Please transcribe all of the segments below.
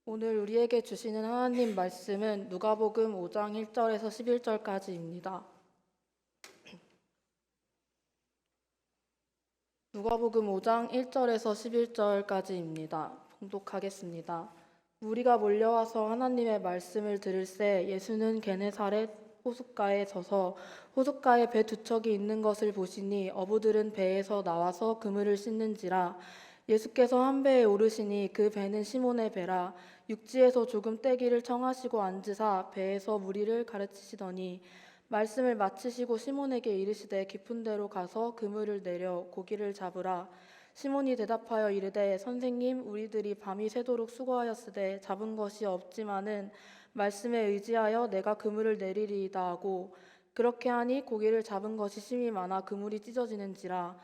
오늘 우리에게 주시는 하나님 말씀은 누가복음 5장 1절에서 11절까지입니다. 누가복음 5장 1절에서 11절까지입니다. 봉독하겠습니다. 무리가 몰려와서 하나님의 말씀을 들을새 예수는 게네사렛 호숫가에 서서 호숫가에 배 두 척이 있는 것을 보시니 어부들은 배에서 나와서 그물을 씻는지라. 예수께서 한 배에 오르시니 그 배는 시몬의 배라. 육지에서 조금 떼기를 청하시고 앉으사 배에서 무리를 가르치시더니 말씀을 마치시고 시몬에게 이르시되 깊은 데로 가서 그물을 내려 고기를 잡으라. 시몬이 대답하여 이르되 선생님, 우리들이 밤이 새도록 수고하였으되 잡은 것이 없지만은 말씀에 의지하여 내가 그물을 내리리이다 하고, 그렇게 하니 고기를 잡은 것이 심히 많아 그물이 찢어지는지라.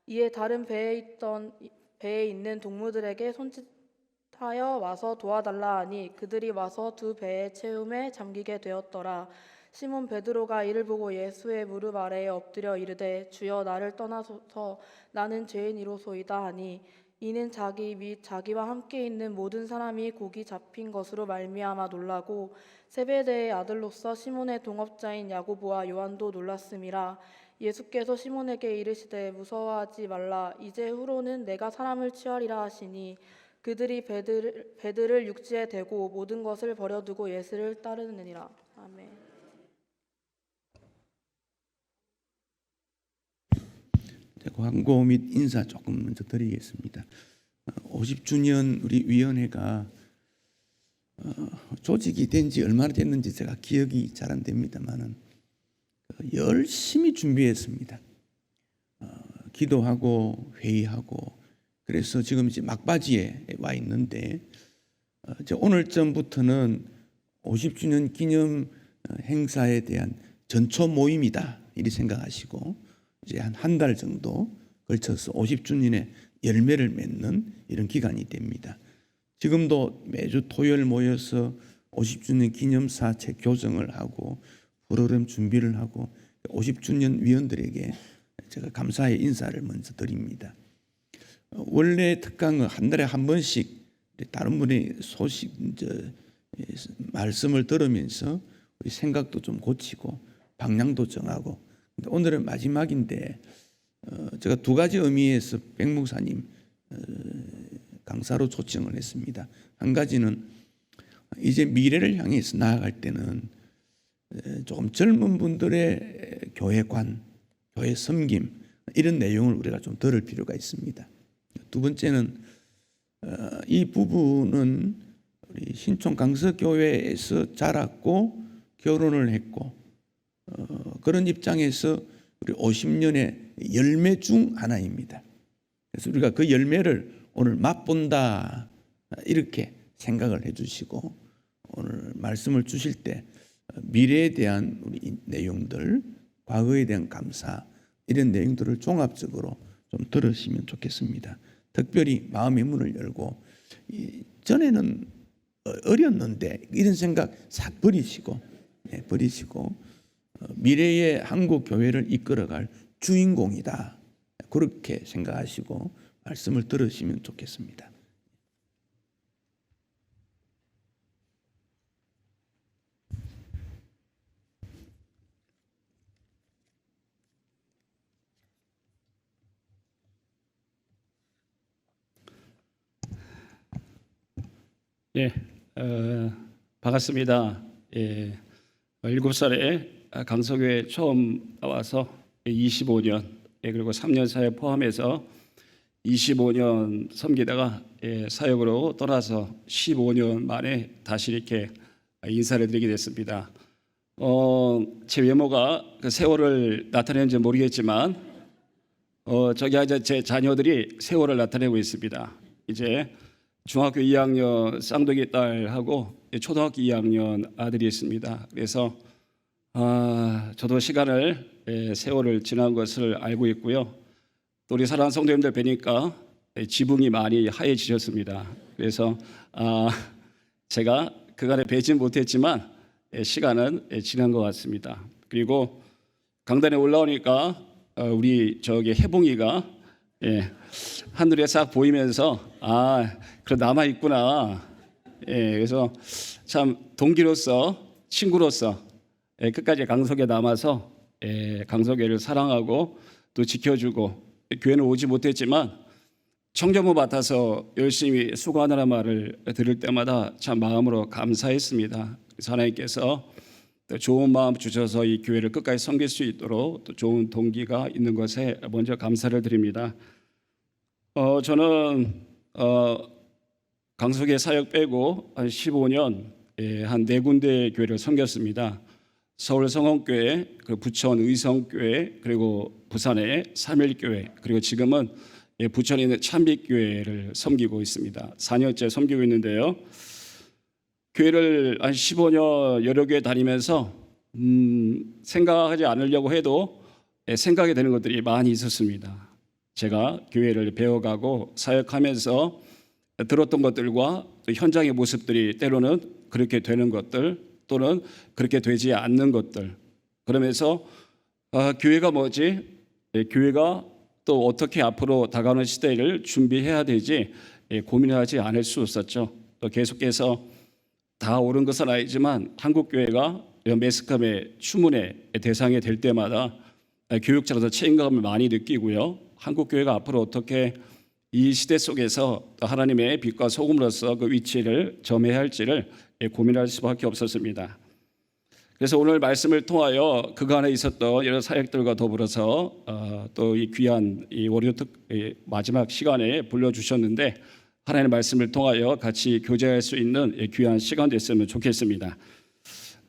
이에 다른 배에 있는 동무들에게 손짓하여 와서 도와달라 하니 그들이 와서 두 배의 채움에 잠기게 되었더라. 시몬 베드로가 이를 보고 예수의 무릎 아래에 엎드려 이르되 주여, 나를 떠나소서, 나는 죄인이로소이다 하니, 이는 자기 및 자기와 함께 있는 모든 사람이 고기 잡힌 것으로 말미암아 놀라고 세베대의 아들로서 시몬의 동업자인 야고보와 요한도 놀랐음이라. 예수께서 시몬에게 이르시되 무서워하지 말라. 이제 후로는 내가 사람을 취하리라 하시니 그들이 배들을 육지에 대고 모든 것을 버려두고 예수를 따르느니라. 아멘. 광고 및 인사 조금 먼저 드리겠습니다. 50주년 우리 위원회가 조직이 된 지 얼마나 됐는지 제가 기억이 잘 안 됩니다만은 열심히 준비했습니다. 기도하고 회의하고, 그래서 지금 이제 막바지에 와 있는데, 오늘쯤부터는 50주년 기념 행사에 대한 전초 모임이다 이렇게 생각하시고, 이제 한 달 정도 걸쳐서 50주년의 열매를 맺는 이런 기간이 됩니다. 지금도 매주 토요일 모여서 50주년 기념사체 교정을 하고 프로그램 준비를 하고, 50주년 위원들에게 제가 감사의 인사를 먼저 드립니다. 원래 특강은 한 달에 한 번씩 다른 분의 소식, 말씀을 들으면서 우리 생각도 좀 고치고 방향도 정하고, 오늘은 마지막인데 제가 두 가지 의미에서 백 목사님 강사로 초청을 했습니다. 한 가지는 이제 미래를 향해서 나아갈 때는 조금 젊은 분들의 교회관, 교회 섬김, 이런 내용을 우리가 좀 들을 필요가 있습니다. 두 번째는 이 부부는 우리 신촌 강서교회에서 자랐고 결혼을 했고, 그런 입장에서 우리 50년의 열매 중 하나입니다. 그래서 우리가 그 열매를 오늘 맛본다 이렇게 생각을 해주시고, 오늘 말씀을 주실 때 미래에 대한 우리 내용들, 과거에 대한 감사, 이런 내용들을 종합적으로 좀 들으시면 좋겠습니다. 특별히 마음의 문을 열고, 전에는 어렸는데 이런 생각 싹 버리시고 미래의 한국 교회를 이끌어갈 주인공이다, 그렇게 생각하시고 말씀을 들으시면 좋겠습니다. 예, 반갑습니다. 7살에 강서교회 처음 나와서 25년, 그리고 3년 사역 포함해서 25년 섬기다가 사역으로 떠나서 15년 만에 다시 이렇게 인사를 드리게 됐습니다. 제 외모가 그 세월을 나타내는지 모르겠지만, 저기 제 자녀들이 세월을 나타내고 있습니다. 이제 중학교 2학년 쌍둥이 딸하고 초등학교 2학년 아들이 있습니다. 그래서 저도 세월을 지난 것을 알고 있고요. 또 우리 사랑하는 성도님들 뵈니까 지붕이 많이 하얘지셨습니다. 그래서 제가 그간에 뵈진 못했지만 시간은 지난 것 같습니다. 그리고 강단에 올라오니까 우리 저기 해봉이가 하늘에 싹 보이면서 그래 남아 있구나, 그래서 참 동기로서 친구로서 끝까지 강석에 남아서 강석교회를 사랑하고 또 지켜주고 교회는 오지 못했지만 청년부 맡아서 열심히 수고하느라 말을 들을 때마다 참 마음으로 감사했습니다. 그래서 하나님께서 또 좋은 마음 주셔서 이 교회를 끝까지 섬길 수 있도록 또 좋은 동기가 있는 것에 먼저 감사를 드립니다. 저는 강석의 사역 빼고 한 15년 한 4군데 교회를 섬겼습니다. 서울 성원교회, 그리고 부천 의성교회, 그리고 부산의 삼일교회, 그리고 지금은 부천에 있는 찬빛교회를 섬기고 있습니다. 4년째 섬기고 있는데요. 교회를 한 15년 여러 교회 다니면서 생각하지 않으려고 해도 생각이 되는 것들이 많이 있었습니다. 제가 교회를 배워가고 사역하면서 들었던 것들과 또 현장의 모습들이 때로는 그렇게 되는 것들 또는 그렇게 되지 않는 것들, 그러면서 교회가 뭐지? 교회가 또 어떻게 앞으로 다가오는 시대를 준비해야 되지 고민하지 않을 수 없었죠. 또 계속해서 다 옳은 것은 아니지만 한국 교회가 매스컴의 추문의 대상이 될 때마다 교육자로서 책임감을 많이 느끼고요. 한국 교회가 앞으로 어떻게 이 시대 속에서 하나님의 빛과 소금으로서 그 위치를 점해야 할지를 고민할 수밖에 없었습니다. 그래서 오늘 말씀을 통하여 그간에 있었던 여러 사역들과 더불어서 또 이 귀한 이 월요 마지막 시간에 불러주셨는데 하나님의 말씀을 통하여 같이 교제할 수 있는 귀한 시간 됐으면 좋겠습니다.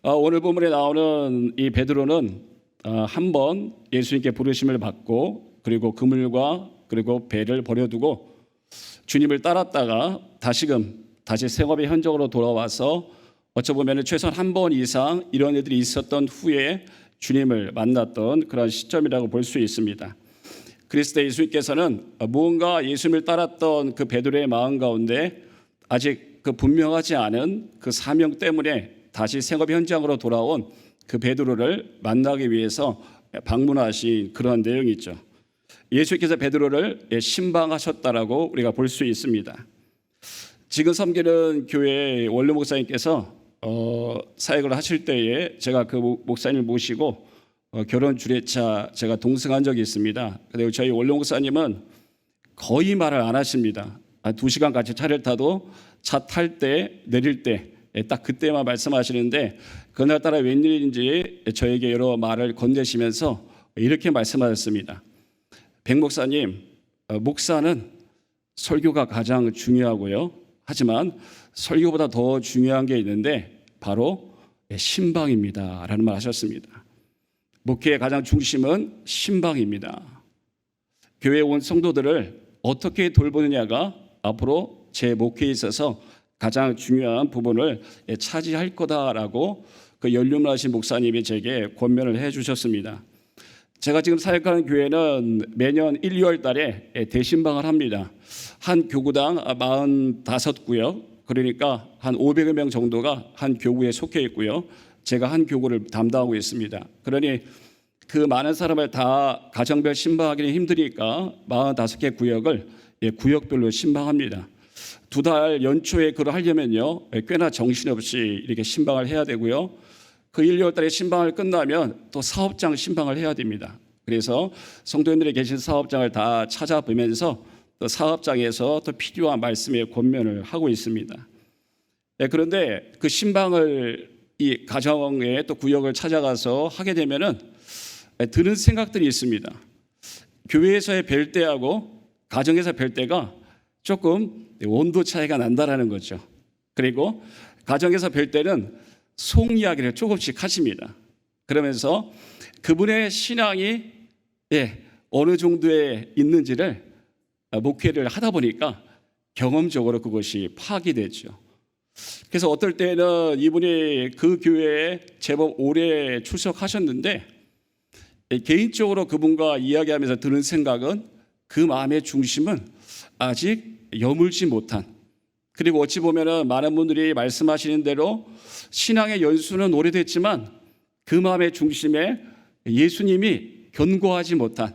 오늘 본문에 나오는 이 베드로는 한 번 예수님께 부르심을 받고 그리고 그물과 그리고 배를 버려두고 주님을 따랐다가 다시 생업의 현장으로 돌아와서 어쩌보면 최소한 한 번 이상 이런 일들이 있었던 후에 주님을 만났던 그런 시점이라고 볼 수 있습니다. 그리스도 예수님께서는 무언가 예수님을 따랐던 그 베드로의 마음 가운데 아직 그 분명하지 않은 그 사명 때문에 다시 생업 현장으로 돌아온 그 베드로를 만나기 위해서 방문하신 그런 내용이 있죠. 예수께서 베드로를 신방하셨다라고 우리가 볼 수 있습니다. 지금 섬기는 교회 원로 목사님께서 사역을 하실 때에 제가 그 목사님을 모시고 결혼 주례차 제가 동승한 적이 있습니다. 그리고 저희 원로 목사님은 거의 말을 안 하십니다. 2시간 같이 차를 타도 차 탈 때 내릴 때 딱 그때만 말씀하시는데 그날따라 웬일인지 저에게 여러 말을 건네시면서 이렇게 말씀하셨습니다. 백 목사님, 목사는 설교가 가장 중요하고요. 하지만 설교보다 더 중요한 게 있는데 바로 신방입니다. 라는 말 하셨습니다. 목회의 가장 중심은 신방입니다. 교회에 온 성도들을 어떻게 돌보느냐가 앞으로 제 목회에 있어서 가장 중요한 부분을 차지할 거다라고 그 연륜을 하신 목사님이 제게 권면을 해 주셨습니다. 제가 지금 사역하는 교회는 매년 1, 2월 달에 대신방을 합니다. 한 교구당 45구역, 그러니까 한 500여 명 정도가 한 교구에 속해 있고요. 제가 한 교구를 담당하고 있습니다. 그러니 그 많은 사람을 다 가정별 신방하기는 힘드니까 45개 구역을 구역별로 신방합니다. 2달 연초에 그걸 하려면요, 꽤나 정신없이 이렇게 신방을 해야 되고요. 그 1, 2월 달에 신방을 끝나면 또 사업장 신방을 해야 됩니다. 그래서 성도님들이 계신 사업장을 다 찾아보면서 또 사업장에서 또 필요한 말씀의 권면을 하고 있습니다. 그런데 그 신방을 이 가정에 또 구역을 찾아가서 하게 되면은 드는 생각들이 있습니다. 교회에서의 뵐 때하고 가정에서 뵐 때가 조금 온도 차이가 난다라는 거죠. 그리고 가정에서 뵐 때는 속 이야기를 조금씩 하십니다. 그러면서 그분의 신앙이 어느 정도에 있는지를 목회를 하다 보니까 경험적으로 그것이 파악이 되죠. 그래서 어떨 때는 이분이 그 교회에 제법 오래 출석하셨는데 개인적으로 그분과 이야기하면서 드는 생각은 그 마음의 중심은 아직 여물지 못한, 그리고 어찌 보면은 많은 분들이 말씀하시는 대로 신앙의 연수는 오래됐지만 그 마음의 중심에 예수님이 견고하지 못한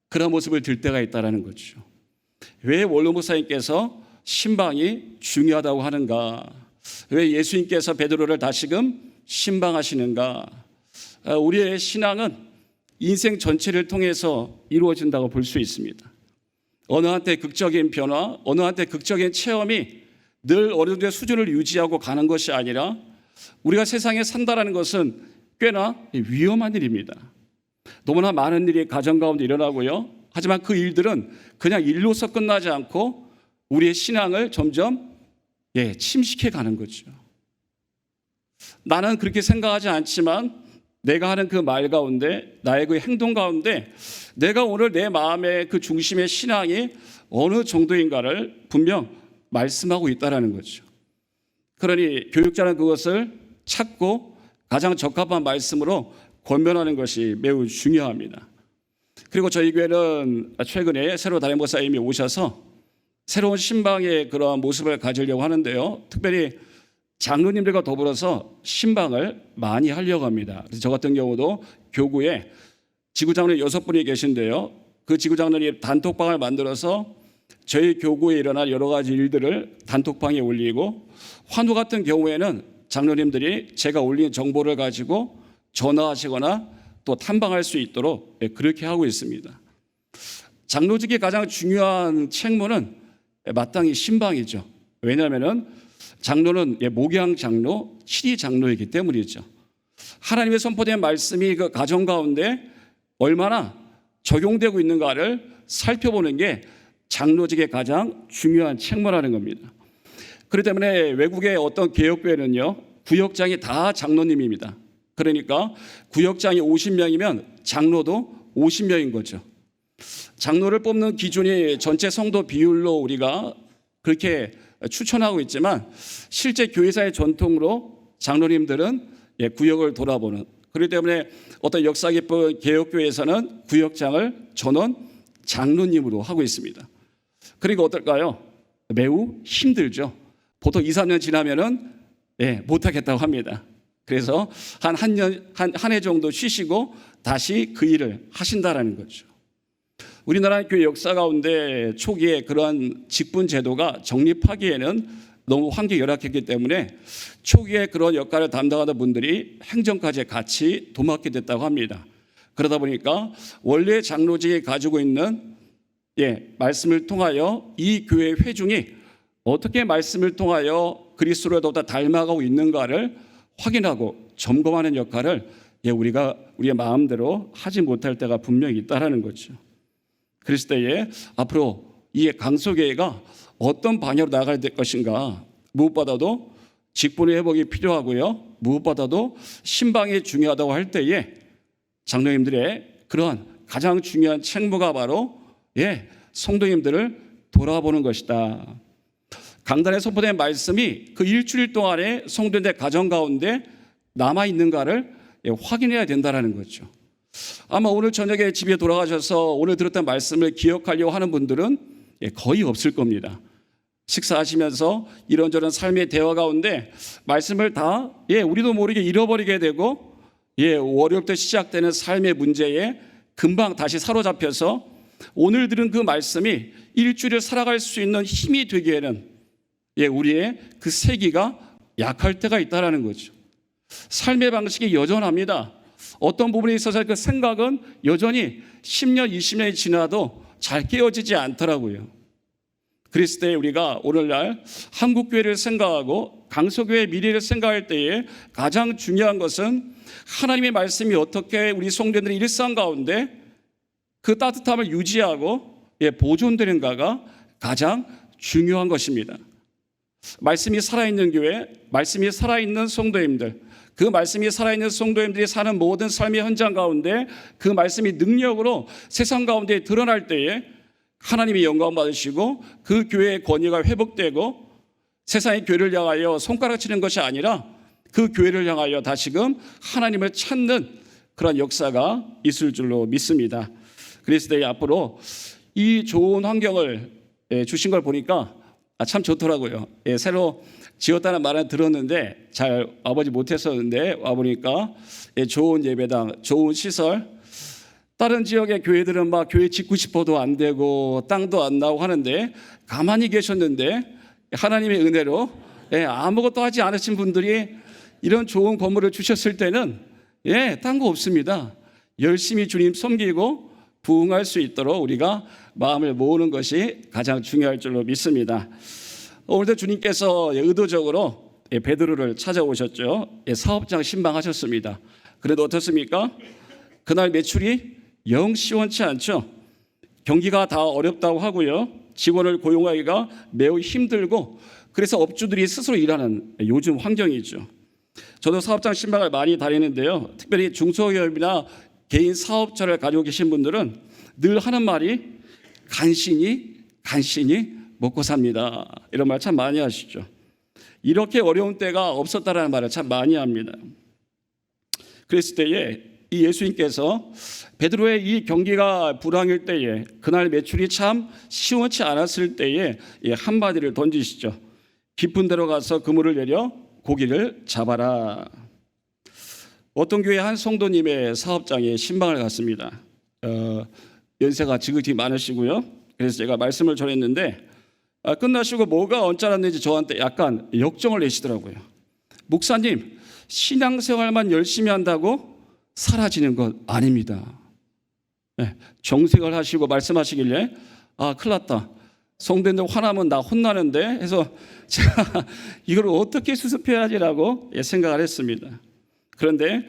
그런 모습을 들 때가 있다는 거죠. 왜 원로 목사님께서 신방이 중요하다고 하는가? 왜 예수님께서 베드로를 다시금 신방하시는가? 우리의 신앙은 인생 전체를 통해서 이루어진다고 볼 수 있습니다. 어느 한때 극적인 변화, 어느 한때 극적인 체험이 늘 어느 정도의 수준을 유지하고 가는 것이 아니라 우리가 세상에 산다라는 것은 꽤나 위험한 일입니다. 너무나 많은 일이 가정 가운데 일어나고요. 하지만 그 일들은 그냥 일로서 끝나지 않고 우리의 신앙을 점점 침식해 가는 거죠. 나는 그렇게 생각하지 않지만 내가 하는 그 말 가운데, 나의 그 행동 가운데 내가 오늘 내 마음의 그 중심의 신앙이 어느 정도인가를 분명 말씀하고 있다는 거죠. 그러니 교육자는 그것을 찾고 가장 적합한 말씀으로 권면하는 것이 매우 중요합니다. 그리고 저희 교회는 최근에 새로 담임 목사님이 오셔서 새로운 신방의 그러한 모습을 가지려고 하는데요. 특별히 장로님들과 더불어서 신방을 많이 하려고 합니다. 그래서 저 같은 경우도 교구에 지구장로님 6분이 계신데요. 그 지구장로님 단톡방을 만들어서 저희 교구에 일어날 여러 가지 일들을 단톡방에 올리고, 환우 같은 경우에는 장로님들이 제가 올린 정보를 가지고 전화하시거나 또 탐방할 수 있도록 그렇게 하고 있습니다. 장로직의 가장 중요한 책무는 마땅히 신방이죠. 왜냐하면 장로는 목양 장로, 치리 장로이기 때문이죠. 하나님의 선포된 말씀이 그 가정 가운데 얼마나 적용되고 있는가를 살펴보는 게 장로직의 가장 중요한 책무라는 겁니다. 그렇기 때문에 외국의 어떤 개혁교회는요, 구역장이 다 장로님입니다. 그러니까 구역장이 50명이면 장로도 50명인 거죠. 장로를 뽑는 기준이 전체 성도 비율로 우리가 그렇게 추천하고 있지만 실제 교회사의 전통으로 장로님들은 구역을 돌아보는, 그렇기 때문에 어떤 역사 깊은 개혁교회에서는 구역장을 전원 장로님으로 하고 있습니다. 그리고 어떨까요? 매우 힘들죠. 보통 2, 3년 지나면은 못하겠다고 합니다. 그래서 한 해 정도 쉬시고 다시 그 일을 하신다라는 거죠. 우리나라 교회 역사 가운데 초기에 그러한 직분 제도가 정립하기에는 너무 환경이 열악했기 때문에 초기에 그런 역할을 담당하던 분들이 행정까지 같이 도맡게 됐다고 합니다. 그러다 보니까 원래 장로직이 가지고 있는 말씀을 통하여 이 교회 회중이 어떻게 말씀을 통하여 그리스도를 더욱더 닮아가고 있는가를 확인하고 점검하는 역할을 우리가 우리의 마음대로 하지 못할 때가 분명히 있다라는 거죠. 그랬을 때에 앞으로 이 강소교회가 어떤 방향으로 나아갈 것인가, 무엇보다도 직분의 회복이 필요하고요, 무엇보다도 신방이 중요하다고 할 때에 장로님들의 그러한 가장 중요한 책무가 바로 성도님들을 돌아보는 것이다. 강단에 선포된 말씀이 그 일주일 동안에 성도님들 가정 가운데 남아있는가를 확인해야 된다는 거죠. 아마 오늘 저녁에 집에 돌아가셔서 오늘 들었던 말씀을 기억하려고 하는 분들은 거의 없을 겁니다. 식사하시면서 이런저런 삶의 대화 가운데 말씀을 다 우리도 모르게 잃어버리게 되고 월요일부터 시작되는 삶의 문제에 금방 다시 사로잡혀서 오늘 들은 그 말씀이 일주일을 살아갈 수 있는 힘이 되기에는 우리의 그 세기가 약할 때가 있다는 거죠. 삶의 방식이 여전합니다. 어떤 부분에 있어서 그 생각은 여전히 10년, 20년이 지나도 잘 깨어지지 않더라고요. 그랬을 때 우리가 오늘날 한국교회를 생각하고 강서교회의 미래를 생각할 때에 가장 중요한 것은 하나님의 말씀이 어떻게 우리 성도들의 일상 가운데 그 따뜻함을 유지하고 보존되는가가 가장 중요한 것입니다. 말씀이 살아있는 교회, 말씀이 살아있는 성도님들, 그 말씀이 살아있는 성도님들이 사는 모든 삶의 현장 가운데 그 말씀이 능력으로 세상 가운데 드러날 때에 하나님이 영광 받으시고 그 교회의 권위가 회복되고 세상의 교회를 향하여 손가락치는 것이 아니라 그 교회를 향하여 다시금 하나님을 찾는 그런 역사가 있을 줄로 믿습니다. 그래서 때 앞으로 이 좋은 환경을 주신 걸 보니까 참 좋더라고요. 새로 지었다는 말은 들었는데 잘 와보지 못했었는데 와보니까 좋은 예배당, 좋은 시설, 다른 지역의 교회들은 막 교회 짓고 싶어도 안 되고 땅도 안 나오고 하는데 가만히 계셨는데 하나님의 은혜로 아무것도 하지 않으신 분들이 이런 좋은 건물을 주셨을 때는 딴 거 없습니다. 열심히 주님 섬기고 부응할 수 있도록 우리가 마음을 모으는 것이 가장 중요할 줄로 믿습니다. 오늘도 주님께서 의도적으로 베드로를 찾아오셨죠. 사업장 신방하셨습니다. 그래도 어떻습니까? 그날 매출이 영 시원치 않죠. 경기가 다 어렵다고 하고요. 직원을 고용하기가 매우 힘들고 그래서 업주들이 스스로 일하는 요즘 환경이죠. 저도 사업장 신방을 많이 다니는데요. 특별히 중소기업이나 개인 사업자를 가지고 계신 분들은 늘 하는 말이 간신히 먹고 삽니다. 이런 말 참 많이 하시죠. 이렇게 어려운 때가 없었다라는 말을 참 많이 합니다. 그랬을 때에 이 예수님께서 베드로의 이 경기가 불황일 때에 그날 매출이 참 시원치 않았을 때에 한마디를 던지시죠. 깊은 데로 가서 그물을 내려 고기를 잡아라. 어떤 교회 한 성도님의 사업장에 신방을 갔습니다. 연세가 지극히 많으시고요. 그래서 제가 말씀을 전했는데 끝나시고 뭐가 언짢았는지 저한테 약간 역정을 내시더라고요. 목사님, 신앙생활만 열심히 한다고 사라지는 것 아닙니다. 정색을 하시고 말씀하시길래 큰일 났다. 성도님들 화나면 나 혼나는데 해서 제가 이걸 어떻게 수습해야지라고 생각을 했습니다. 그런데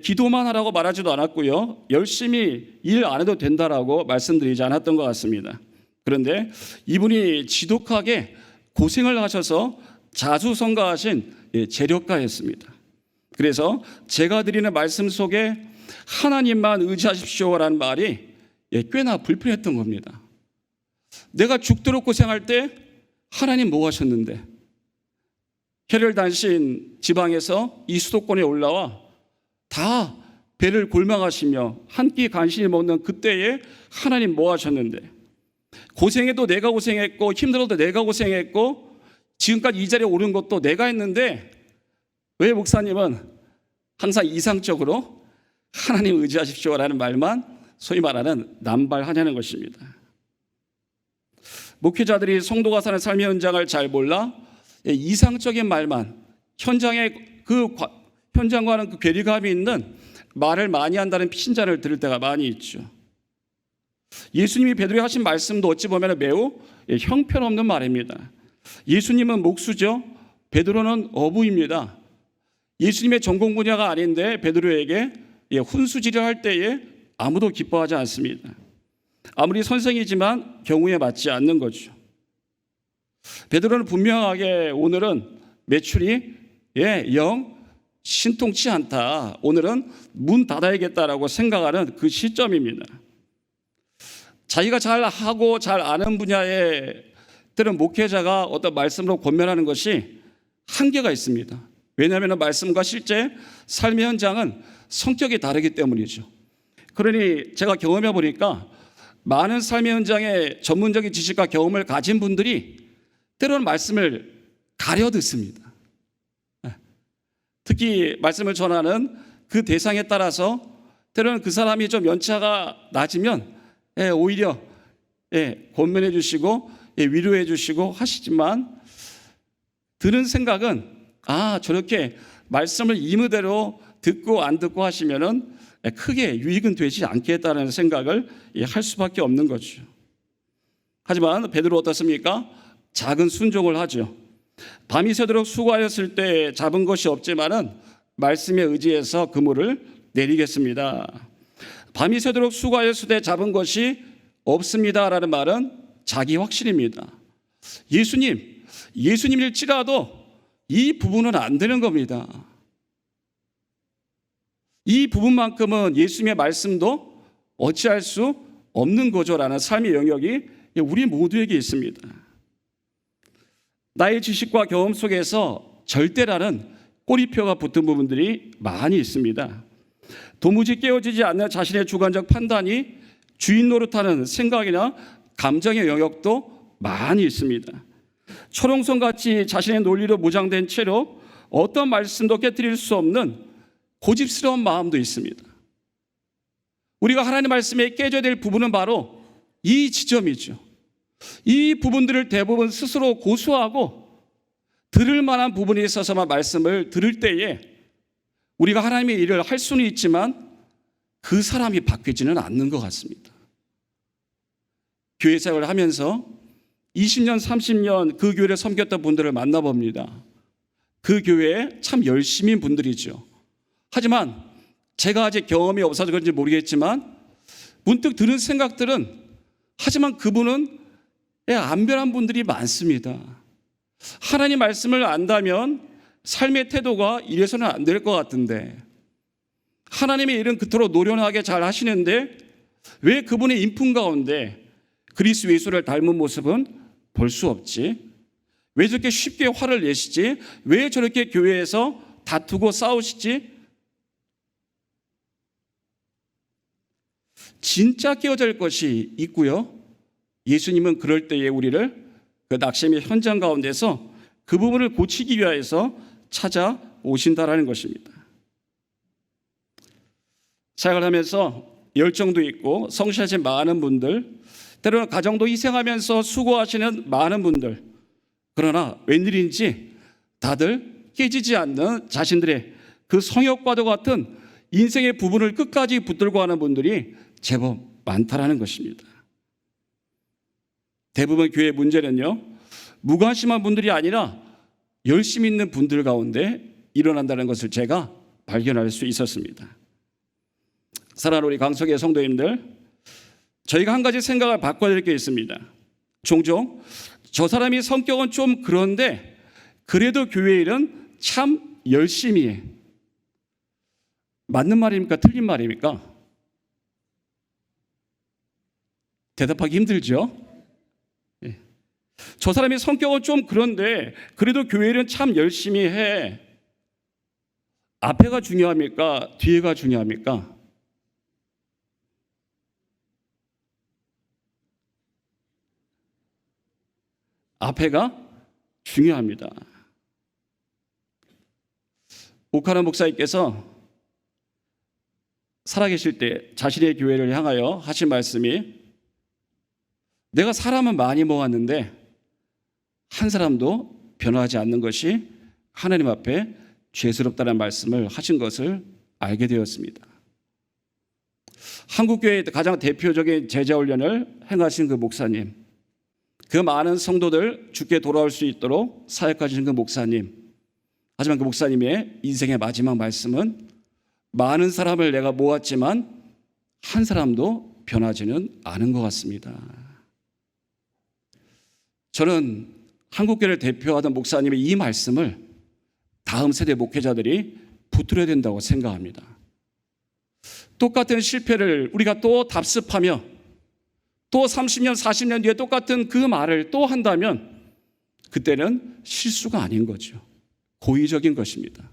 기도만 하라고 말하지도 않았고요. 열심히 일 안 해도 된다라고 말씀드리지 않았던 것 같습니다. 그런데 이분이 지독하게 고생을 하셔서 자수성가하신 재력가였습니다. 그래서 제가 드리는 말씀 속에 하나님만 의지하십시오라는 말이 꽤나 불편했던 겁니다. 내가 죽도록 고생할 때 하나님 뭐 하셨는데? 혈혈단신 지방에서 이 수도권에 올라와 다 배를 골망하시며 한 끼 간신히 먹는 그때에 하나님 뭐 하셨는데? 고생해도 내가 고생했고 힘들어도 내가 고생했고 지금까지 이 자리에 오른 것도 내가 했는데 왜 목사님은 항상 이상적으로 하나님 의지하십시오라는 말만 소위 말하는 남발하냐는 것입니다. 목회자들이 성도가 사는 삶의 현장을 잘 몰라 이상적인 말만 현장과는 그 괴리감이 있는 말을 많이 한다는 피신자를 들을 때가 많이 있죠. 예수님이 베드로에 하신 말씀도 어찌 보면 매우 형편없는 말입니다. 예수님은 목수죠. 베드로는 어부입니다. 예수님의 전공 분야가 아닌데 베드로에게 훈수지를 할 때에 아무도 기뻐하지 않습니다. 아무리 선생이지만 경우에 맞지 않는 거죠. 베드로는 분명하게 오늘은 매출이 영 신통치 않다. 오늘은 문 닫아야겠다라고 생각하는 그 시점입니다. 자기가 잘 하고 잘 아는 분야에 때는 목회자가 어떤 말씀으로 권면하는 것이 한계가 있습니다. 왜냐하면 말씀과 실제 삶의 현장은 성격이 다르기 때문이죠. 그러니 제가 경험해 보니까 많은 삶의 현장에 전문적인 지식과 경험을 가진 분들이 때로는 말씀을 가려 듣습니다. 특히 말씀을 전하는 그 대상에 따라서 때로는 그 사람이 좀 연차가 낮으면 오히려 권면해 주시고 위로해 주시고 하시지만 드는 생각은 저렇게 말씀을 임의대로 듣고 안 듣고 하시면은 크게 유익은 되지 않겠다는 생각을 할 수밖에 없는 거죠. 하지만 베드로 어떻습니까? 작은 순종을 하죠. 밤이 새도록 수고하였을 때 잡은 것이 없지만은 말씀에 의지해서 그물을 내리겠습니다. 밤이 새도록 수고하였을 때 잡은 것이 없습니다라는 말은 자기 확신입니다. 예수님일지라도 이 부분은 안 되는 겁니다. 이 부분만큼은 예수님의 말씀도 어찌할 수 없는 거죠라는 삶의 영역이 우리 모두에게 있습니다. 나의 지식과 경험 속에서 절대라는 꼬리표가 붙은 부분들이 많이 있습니다. 도무지 깨어지지 않는 자신의 주관적 판단이 주인 노릇하는 생각이나 감정의 영역도 많이 있습니다. 철옹성같이 자신의 논리로 무장된 채로 어떤 말씀도 깨뜨릴 수 없는 고집스러운 마음도 있습니다. 우리가 하나님 말씀에 깨져야 될 부분은 바로 이 지점이죠. 이 부분들을 대부분 스스로 고수하고 들을 만한 부분에 있어서만 말씀을 들을 때에 우리가 하나님의 일을 할 수는 있지만 그 사람이 바뀌지는 않는 것 같습니다. 교회 생활을 하면서 20년, 30년 그 교회를 섬겼던 분들을 만나봅니다. 그 교회에 참 열심인 분들이죠. 하지만 제가 아직 경험이 없어서 그런지 모르겠지만 문득 드는 생각들은 하지만 그분은 안 변한 분들이 많습니다. 하나님 말씀을 안다면 삶의 태도가 이래서는 안 될 것 같은데 하나님의 일은 그토록 노련하게 잘 하시는데 왜 그분의 인품 가운데 그리스도 예수를 닮은 모습은 볼 수 없지? 왜 저렇게 쉽게 화를 내시지? 왜 저렇게 교회에서 다투고 싸우시지? 진짜 깨어져 할 것이 있고요. 예수님은 그럴 때에 우리를 그 낙심의 현장 가운데서 그 부분을 고치기 위하여서 찾아오신다라는 것입니다. 사역을 하면서 열정도 있고 성실하신 많은 분들, 때로는 가정도 희생하면서 수고하시는 많은 분들, 그러나 웬일인지 다들 깨지지 않는 자신들의 그 성역과도 같은 인생의 부분을 끝까지 붙들고 하는 분들이 제법 많다라는 것입니다. 대부분 교회 문제는요, 무관심한 분들이 아니라 열심히 있는 분들 가운데 일어난다는 것을 제가 발견할 수 있었습니다. 사랑하는 우리 강석의 성도님들, 저희가 한 가지 생각을 바꿔야 될 게 있습니다. 종종 저 사람이 성격은 좀 그런데 그래도 교회 일은 참 열심히 해. 맞는 말입니까? 틀린 말입니까? 대답하기 힘들죠? 저 사람의 성격은 좀 그런데 그래도 교회는 참 열심히 해. 앞에가 중요합니까? 뒤에가 중요합니까? 앞에가 중요합니다. 오카나 목사님께서 살아계실 때 자신의 교회를 향하여 하신 말씀이 내가 사람은 많이 모았는데 한 사람도 변화하지 않는 것이 하나님 앞에 죄스럽다는 말씀을 하신 것을 알게 되었습니다. 한국교회의 가장 대표적인 제자훈련을 행하신 그 목사님, 그 많은 성도들 주께 돌아올 수 있도록 사역하시는 그 목사님, 하지만 그 목사님의 인생의 마지막 말씀은 많은 사람을 내가 모았지만 한 사람도 변하지는 않은 것 같습니다. 저는 한국교회를 대표하던 목사님의 이 말씀을 다음 세대 목회자들이 붙들어야 된다고 생각합니다. 똑같은 실패를 우리가 또 답습하며 또 30년, 40년 뒤에 똑같은 그 말을 또 한다면 그때는 실수가 아닌 거죠. 고의적인 것입니다.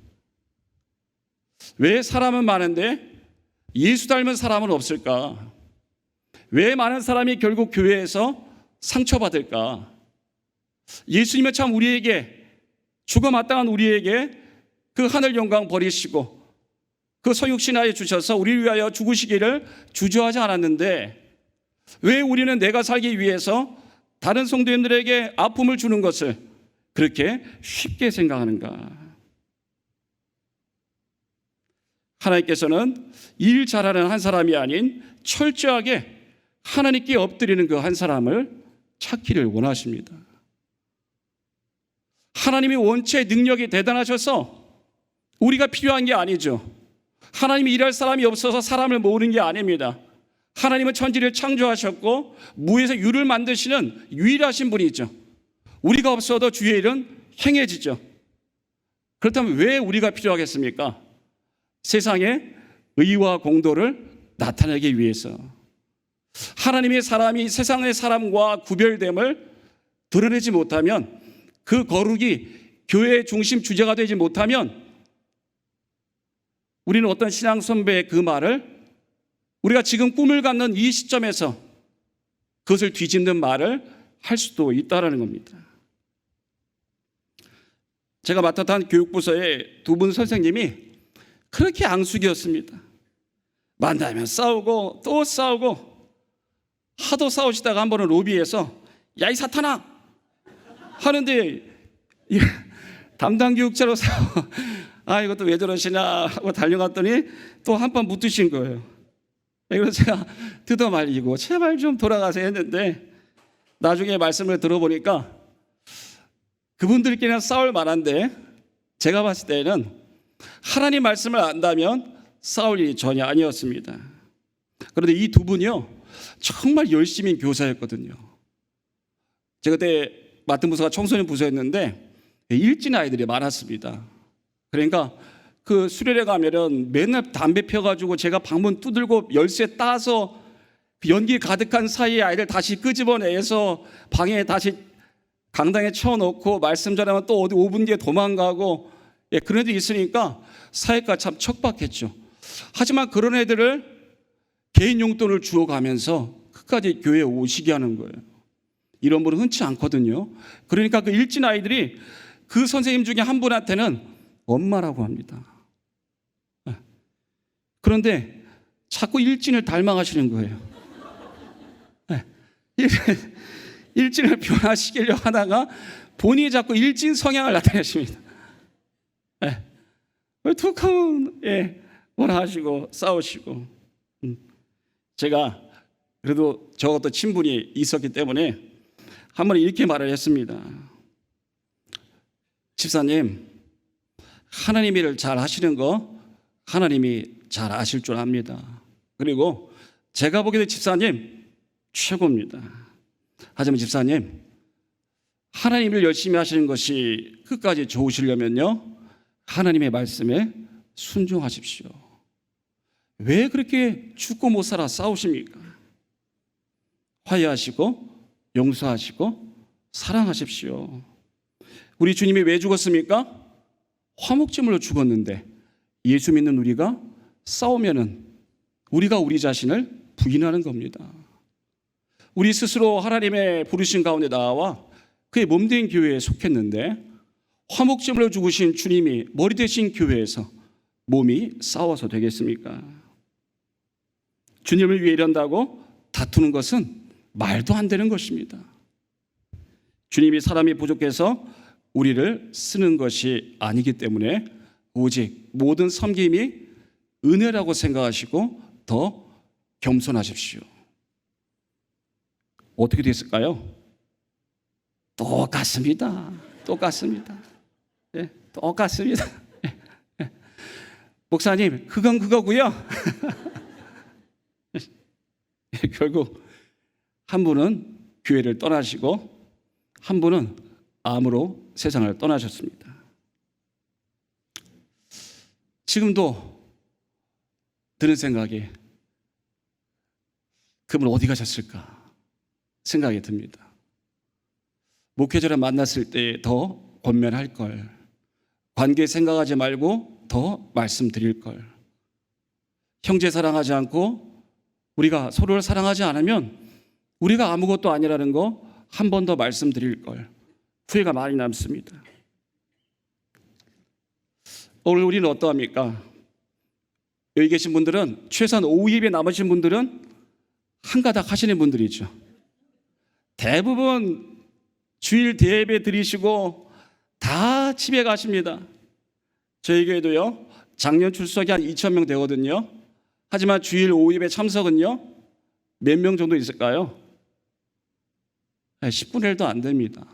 왜 사람은 많은데 예수 닮은 사람은 없을까? 왜 많은 사람이 결국 교회에서 상처받을까? 예수님은 참 우리에게 죽어 마땅한 우리에게 그 하늘 영광 버리시고 그 서육신하에 주셔서 우리를 위하여 죽으시기를 주저하지 않았는데 왜 우리는 내가 살기 위해서 다른 성도님들에게 아픔을 주는 것을 그렇게 쉽게 생각하는가? 하나님께서는 일 잘하는 한 사람이 아닌 철저하게 하나님께 엎드리는 그 한 사람을 찾기를 원하십니다. 하나님이 원체 능력이 대단하셔서 우리가 필요한 게 아니죠. 하나님이 일할 사람이 없어서 사람을 모으는 게 아닙니다. 하나님은 천지를 창조하셨고 무에서 유를 만드시는 유일하신 분이죠. 우리가 없어도 주의 일은 행해지죠. 그렇다면 왜 우리가 필요하겠습니까? 세상에 의와 공도를 나타내기 위해서. 하나님의 사람이 세상의 사람과 구별됨을 드러내지 못하면, 그 거룩이 교회의 중심 주제가 되지 못하면 우리는 어떤 신앙 선배의 그 말을 우리가 지금 꿈을 갖는 이 시점에서 그것을 뒤집는 말을 할 수도 있다는 겁니다. 제가 맡았던 교육부서의 두 분 선생님이 그렇게 앙숙이었습니다. 만나면 싸우고 또 싸우고, 하도 싸우시다가 한 번은 로비에서 야 이 사탄아 하는데 담당 교육자로서 아 이것도 왜 저러시나 하고 달려갔더니 또 한 판 붙으신 거예요. 그래서 제가 뜯어 말리고 제발 좀 돌아가세요 했는데 나중에 말씀을 들어보니까 그분들끼리는 싸울 만한데 제가 봤을 때는 하나님 말씀을 안다면 싸울 일이 전혀 아니었습니다. 그런데 이 두 분이요 정말 열심히 교사였거든요. 제가 그때 맡은 부서가 청소년 부서였는데 일진 아이들이 많았습니다. 그러니까 그 수련회 가면은 맨날 담배 펴가지고 제가 방문 두들고 열쇠 따서 연기 가득한 사이에 아이들 다시 끄집어내서 방에 다시 강당에 채워놓고 말씀 전하면 또 어디 5분 뒤에 도망가고 그런 애들이 있으니까 사회가 참 척박했죠. 하지만 그런 애들을 개인 용돈을 주어가면서 끝까지 교회에 오시게 하는 거예요. 이런 분은 흔치 않거든요. 그러니까 그 일진 아이들이 그 선생님 중에 한 분한테는 엄마라고 합니다. 그런데 자꾸 일진을 닮아가시는 거예요. 일진을 변화시키려고 하다가 본인이 자꾸 일진 성향을 나타내십니다. 툭 하면 뭐라 하시고 싸우시고. 제가 그래도 저것도 친분이 있었기 때문에 한 번 이렇게 말을 했습니다. 집사님, 하나님이 일을 잘 하시는 거 하나님이 잘 아실 줄 압니다. 그리고 제가 보기에도 집사님 최고입니다. 하지만 집사님, 하나님 일 열심히 하시는 것이 끝까지 좋으시려면요 하나님의 말씀에 순종하십시오. 왜 그렇게 죽고 못 살아 싸우십니까? 화해하시고 용서하시고 사랑하십시오. 우리 주님이 왜 죽었습니까? 화목제물로 죽었는데 예수 믿는 우리가 싸우면은 우리가 우리 자신을 부인하는 겁니다. 우리 스스로 하나님의 부르신 가운데 나와 그의 몸된 교회에 속했는데 화목제물로 죽으신 주님이 머리 되신 교회에서 몸이 싸워서 되겠습니까? 주님을 위해 이런다고 다투는 것은 말도 안 되는 것입니다. 주님이 사람이 부족해서 우리를 쓰는 것이 아니기 때문에 오직 모든 섬김이 은혜라고 생각하시고 더 겸손하십시오. 어떻게 됐을까요? 똑같습니다. 똑같습니다. 똑같습니다. 목사님, 그건 그거고요. 결국 한 분은 교회를 떠나시고 한 분은 암으로 세상을 떠나셨습니다. 지금도 드는 생각이 그분 어디 가셨을까 생각이 듭니다. 목회자를 만났을 때 더 권면할 걸, 관계 생각하지 말고 더 말씀드릴 걸, 형제 사랑하지 않고 우리가 서로를 사랑하지 않으면 우리가 아무것도 아니라는 거 한 번 더 말씀드릴 걸, 후회가 많이 남습니다. 오늘 우리는 어떠합니까? 여기 계신 분들은 최소한 오후 예배 남으신 분들은 한가닥 하시는 분들이죠. 대부분 주일 대예배 드리시고 다 집에 가십니다. 저희 교회도요 작년 출석이 한 2,000명 되거든요. 하지만 주일 오후 예배 참석은요 몇 명 정도 있을까요? 10분의 1도 안 됩니다.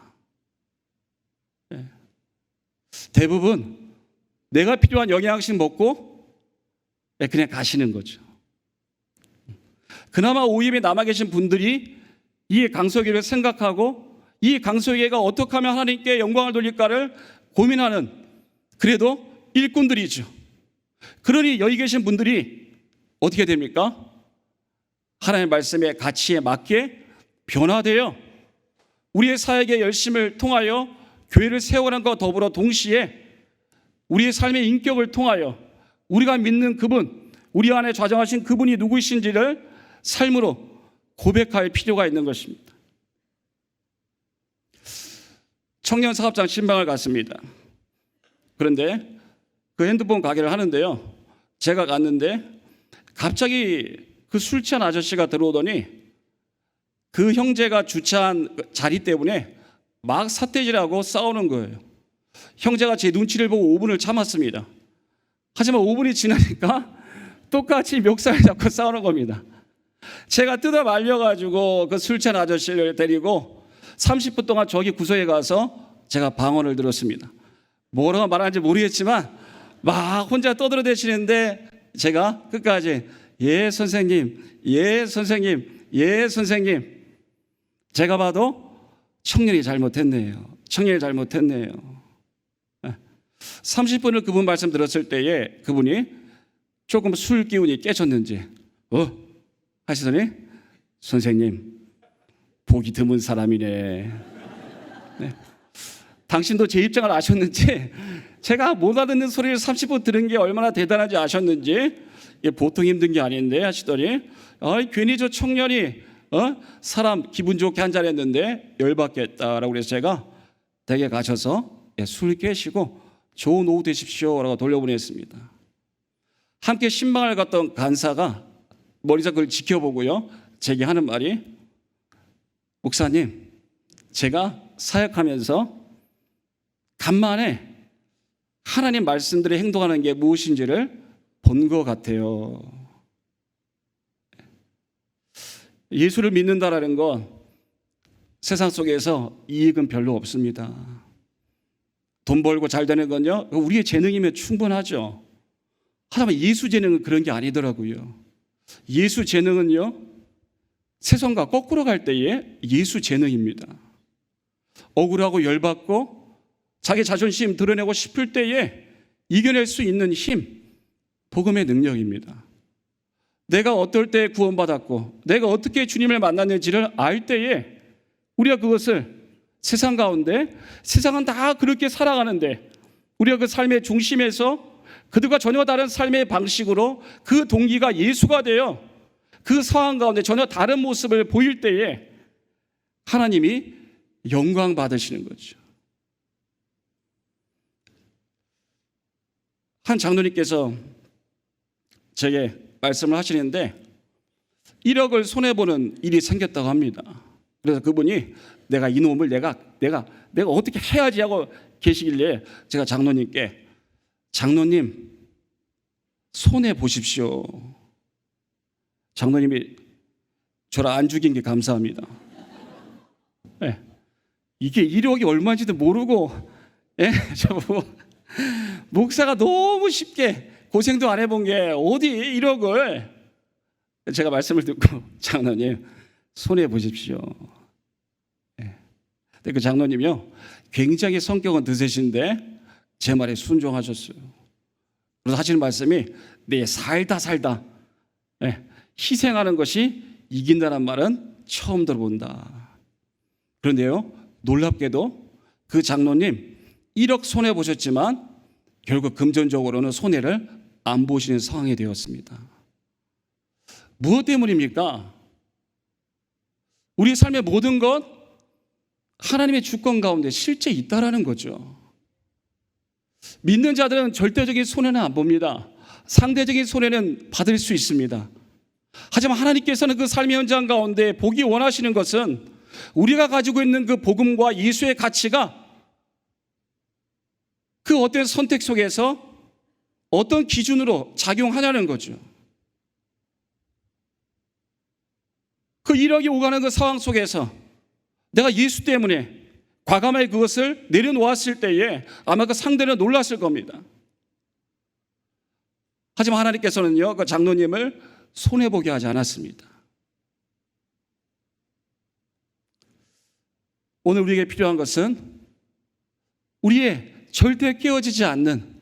대부분 내가 필요한 영양식 먹고 그냥 가시는 거죠. 그나마 오후 예배 남아 계신 분들이 이 강서교회를 생각하고 이 강서교회가 어떻게 하면 하나님께 영광을 돌릴까를 고민하는 그래도 일꾼들이죠. 그러니 여기 계신 분들이 어떻게 됩니까? 하나님의 말씀의 가치에 맞게 변화되어 우리의 사역의 열심을 통하여 교회를 세우는 것과 더불어 동시에 우리의 삶의 인격을 통하여 우리가 믿는 그분, 우리 안에 좌정하신 그분이 누구이신지를 삶으로 고백할 필요가 있는 것입니다. 청년 사업장 신방을 갔습니다. 그런데 그 핸드폰 가게를 하는데요, 제가 갔는데 갑자기 그 술 취한 아저씨가 들어오더니 그 형제가 주차한 자리 때문에 막 삿대질하고 싸우는 거예요. 형제가 제 눈치를 보고 5분을 참았습니다. 하지만 5분이 지나니까 똑같이 멱살을 잡고 싸우는 겁니다. 제가 뜯어 말려가지고 그 술 취한 아저씨를 데리고 30분 동안 저기 구석에 가서 제가 방언을 들었습니다. 뭐라고 말하는지 모르겠지만 막 혼자 떠들어대시는데 제가 끝까지 예 선생님, 예 선생님, 예 선생님. 제가 봐도 청년이 잘못했네요. 청년이 잘못했네요. 30분을 그분 말씀 들었을 때에 그분이 조금 술 기운이 깨졌는지 하시더니 선생님 보기 드문 사람이네. 네. 당신도 제 입장을 아셨는지 제가 못 알아듣는 소리를 30분 들은 게 얼마나 대단한지 아셨는지 이게 보통 힘든 게 아닌데 하시더니 괜히 저 청년이 사람 기분 좋게 한잔 했는데 열받겠다라고 그래서 제가 댁에 가셔서 술 깨시고 좋은 오후 되십시오라고 돌려보냈습니다. 함께 신방을 갔던 간사가 머리서 그걸 지켜보고요 제게 하는 말이 목사님 제가 사역하면서 간만에 하나님 말씀들이 행동하는 게 무엇인지를 본 것 같아요. 예수를 믿는다라는 건 세상 속에서 이익은 별로 없습니다. 돈 벌고 잘 되는 건요 우리의 재능이면 충분하죠. 하지만 예수 재능은 그런 게 아니더라고요. 예수 재능은요 세상과 거꾸로 갈 때에 예수 재능입니다. 억울하고 열받고 자기 자존심 드러내고 싶을 때에 이겨낼 수 있는 힘, 복음의 능력입니다. 내가 어떨 때 구원받았고 내가 어떻게 주님을 만났는지를 알 때에 우리가 그것을 세상 가운데 세상은 다 그렇게 살아가는데 우리가 그 삶의 중심에서 그들과 전혀 다른 삶의 방식으로 그 동기가 예수가 되어 그 상황 가운데 전혀 다른 모습을 보일 때에 하나님이 영광 받으시는 거죠. 한 장로님께서 제게 말씀을 하시는데 1억을 손해보는 일이 생겼다고 합니다. 그래서 그분이 내가 이놈을 내가 어떻게 해야지 하고 계시길래 제가 장로님께 장로님 손해 보십시오. 장로님이 저를 안 죽인 게 감사합니다. 네. 이게 1억이 얼마인지도 모르고 저보고 목사가 너무 쉽게 고생도 안 해본 게 어디 1억을 제가 말씀을 듣고 장로님 손해 보십시오. 근데 그 장로님이요 굉장히 성격은 드세신데 제 말에 순종하셨어요. 그래서 하시는 말씀이 내 살다 희생하는 것이 이긴다는 말은 처음 들어본다. 그런데요 놀랍게도 그 장로님 1억 손해 보셨지만 결국 금전적으로는 손해를 안 보시는 상황이 되었습니다. 무엇 때문입니까? 우리 삶의 모든 것 하나님의 주권 가운데 실제 있다라는 거죠. 믿는 자들은 절대적인 손해는 안 봅니다. 상대적인 손해는 받을 수 있습니다. 하지만 하나님께서는 그 삶의 현장 가운데 보기 원하시는 것은 우리가 가지고 있는 그 복음과 예수의 가치가 그 어떤 선택 속에서 어떤 기준으로 작용하냐는 거죠. 그 1억이 오가는 그 상황 속에서 내가 예수 때문에 과감하게 그것을 내려놓았을 때에 아마 그 상대는 놀랐을 겁니다. 하지만 하나님께서는요 그 장로님을 손해보게 하지 않았습니다. 오늘 우리에게 필요한 것은 우리의 절대 깨어지지 않는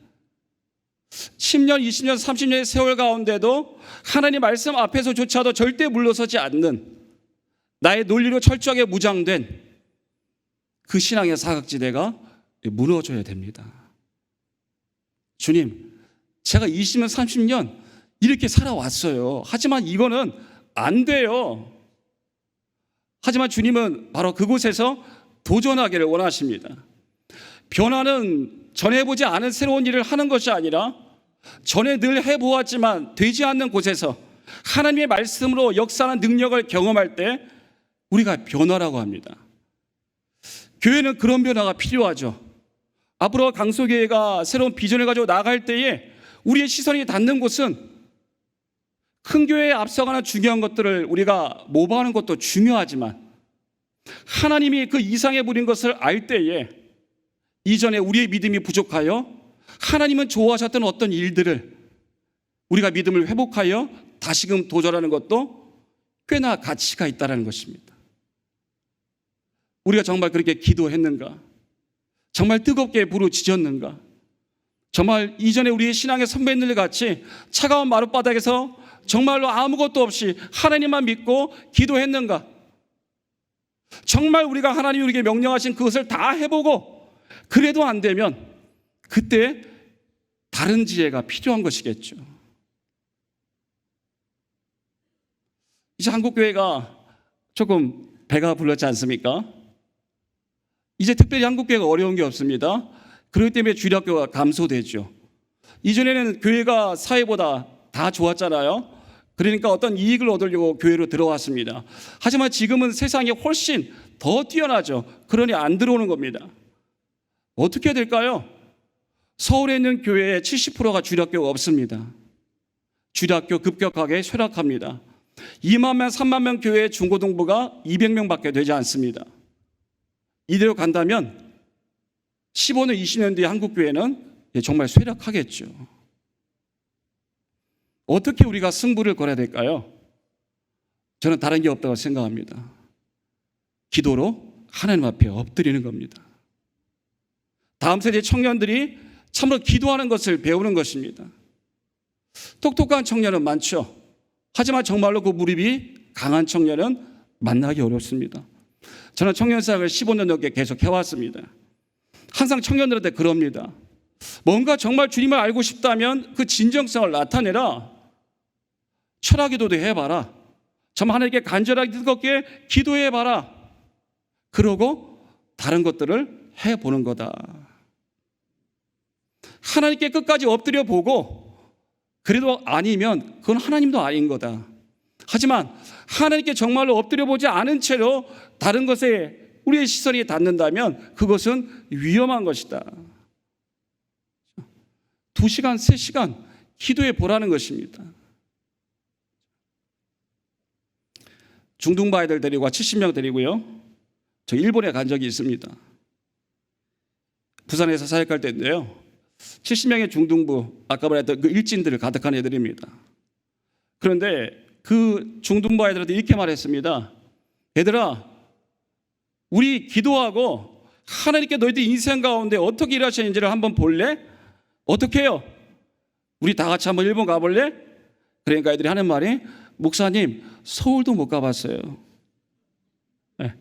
10년, 20년, 30년의 세월 가운데도 하나님 말씀 앞에서조차도 절대 물러서지 않는 나의 논리로 철저하게 무장된 그 신앙의 사각지대가 무너져야 됩니다. 주님, 제가 20년, 30년 이렇게 살아왔어요. 하지만 이거는 안 돼요. 하지만 주님은 바로 그곳에서 도전하기를 원하십니다. 변화는 전해보지 않은 새로운 일을 하는 것이 아니라 전에 늘 해보았지만 되지 않는 곳에서 하나님의 말씀으로 역사하는 능력을 경험할 때 우리가 변화라고 합니다. 교회는 그런 변화가 필요하죠. 앞으로 강소교회가 새로운 비전을 가지고 나아갈 때에 우리의 시선이 닿는 곳은 큰 교회에 앞서가는 중요한 것들을 우리가 모방하는 것도 중요하지만 하나님이 그 이상의 분인 것을 알 때에 이전에 우리의 믿음이 부족하여 하나님은 좋아하셨던 어떤 일들을 우리가 믿음을 회복하여 다시금 도전하는 것도 꽤나 가치가 있다는 것입니다. 우리가 정말 그렇게 기도했는가? 정말 뜨겁게 부르짖었는가? 정말 이전에 우리의 신앙의 선배님들 같이 차가운 마룻바닥에서 정말로 아무것도 없이 하나님만 믿고 기도했는가? 정말 우리가 하나님이 우리에게 명령하신 그것을 다 해보고 그래도 안 되면 그때 다른 지혜가 필요한 것이겠죠. 이제 한국교회가 조금 배가 불렀지 않습니까? 이제 특별히 한국교회가 어려운 게 없습니다. 그렇기 때문에 주일학교가 감소되죠. 이전에는 교회가 사회보다 다 좋았잖아요. 그러니까 어떤 이익을 얻으려고 교회로 들어왔습니다. 하지만 지금은 세상이 훨씬 더 뛰어나죠. 그러니 안 들어오는 겁니다. 어떻게 해야 될까요? 서울에 있는 교회의 70%가 주일학교가 없습니다. 주일학교 급격하게 쇠락합니다. 2만 명, 3만 명 교회의 중고등부가 200명밖에 되지 않습니다. 이대로 간다면 15년, 20년 뒤에 한국교회는 정말 쇠락하겠죠. 어떻게 우리가 승부를 걸어야 될까요? 저는 다른 게 없다고 생각합니다. 기도로 하나님 앞에 엎드리는 겁니다. 다음 세대 청년들이 참으로 기도하는 것을 배우는 것입니다. 똑똑한 청년은 많죠. 하지만 정말로 그 무릎이 강한 청년은 만나기 어렵습니다. 저는 청년사역을 15년 넘게 계속 해왔습니다. 항상 청년들한테 그럽니다. 뭔가 정말 주님을 알고 싶다면 그 진정성을 나타내라. 철학기도도 해봐라. 정말 하나님께 간절하게 뜨겁게 기도해봐라. 그러고 다른 것들을 해보는 거다. 하나님께 끝까지 엎드려 보고 그래도 아니면 그건 하나님도 아닌 거다. 하지만 하나님께 정말로 엎드려 보지 않은 채로 다른 것에 우리의 시선이 닿는다면 그것은 위험한 것이다. 2시간, 3시간 기도해 보라는 것입니다. 중등부 아이들 데리고 70명 데리고요. 저 일본에 간 적이 있습니다. 부산에서 사역할 때인데요. 70명의 중등부, 아까 말했던 그 일진들을 가득한 애들입니다. 그런데 그 중등부 아이들한테 이렇게 말했습니다. 얘들아, 우리 기도하고 하나님께 너희들 인생 가운데 어떻게 일하시는지를 한번 볼래? 어떻게 해요? 우리 다 같이 한번 일본 가볼래? 그러니까 애들이 하는 말이 목사님, 서울도 못 가봤어요. 네.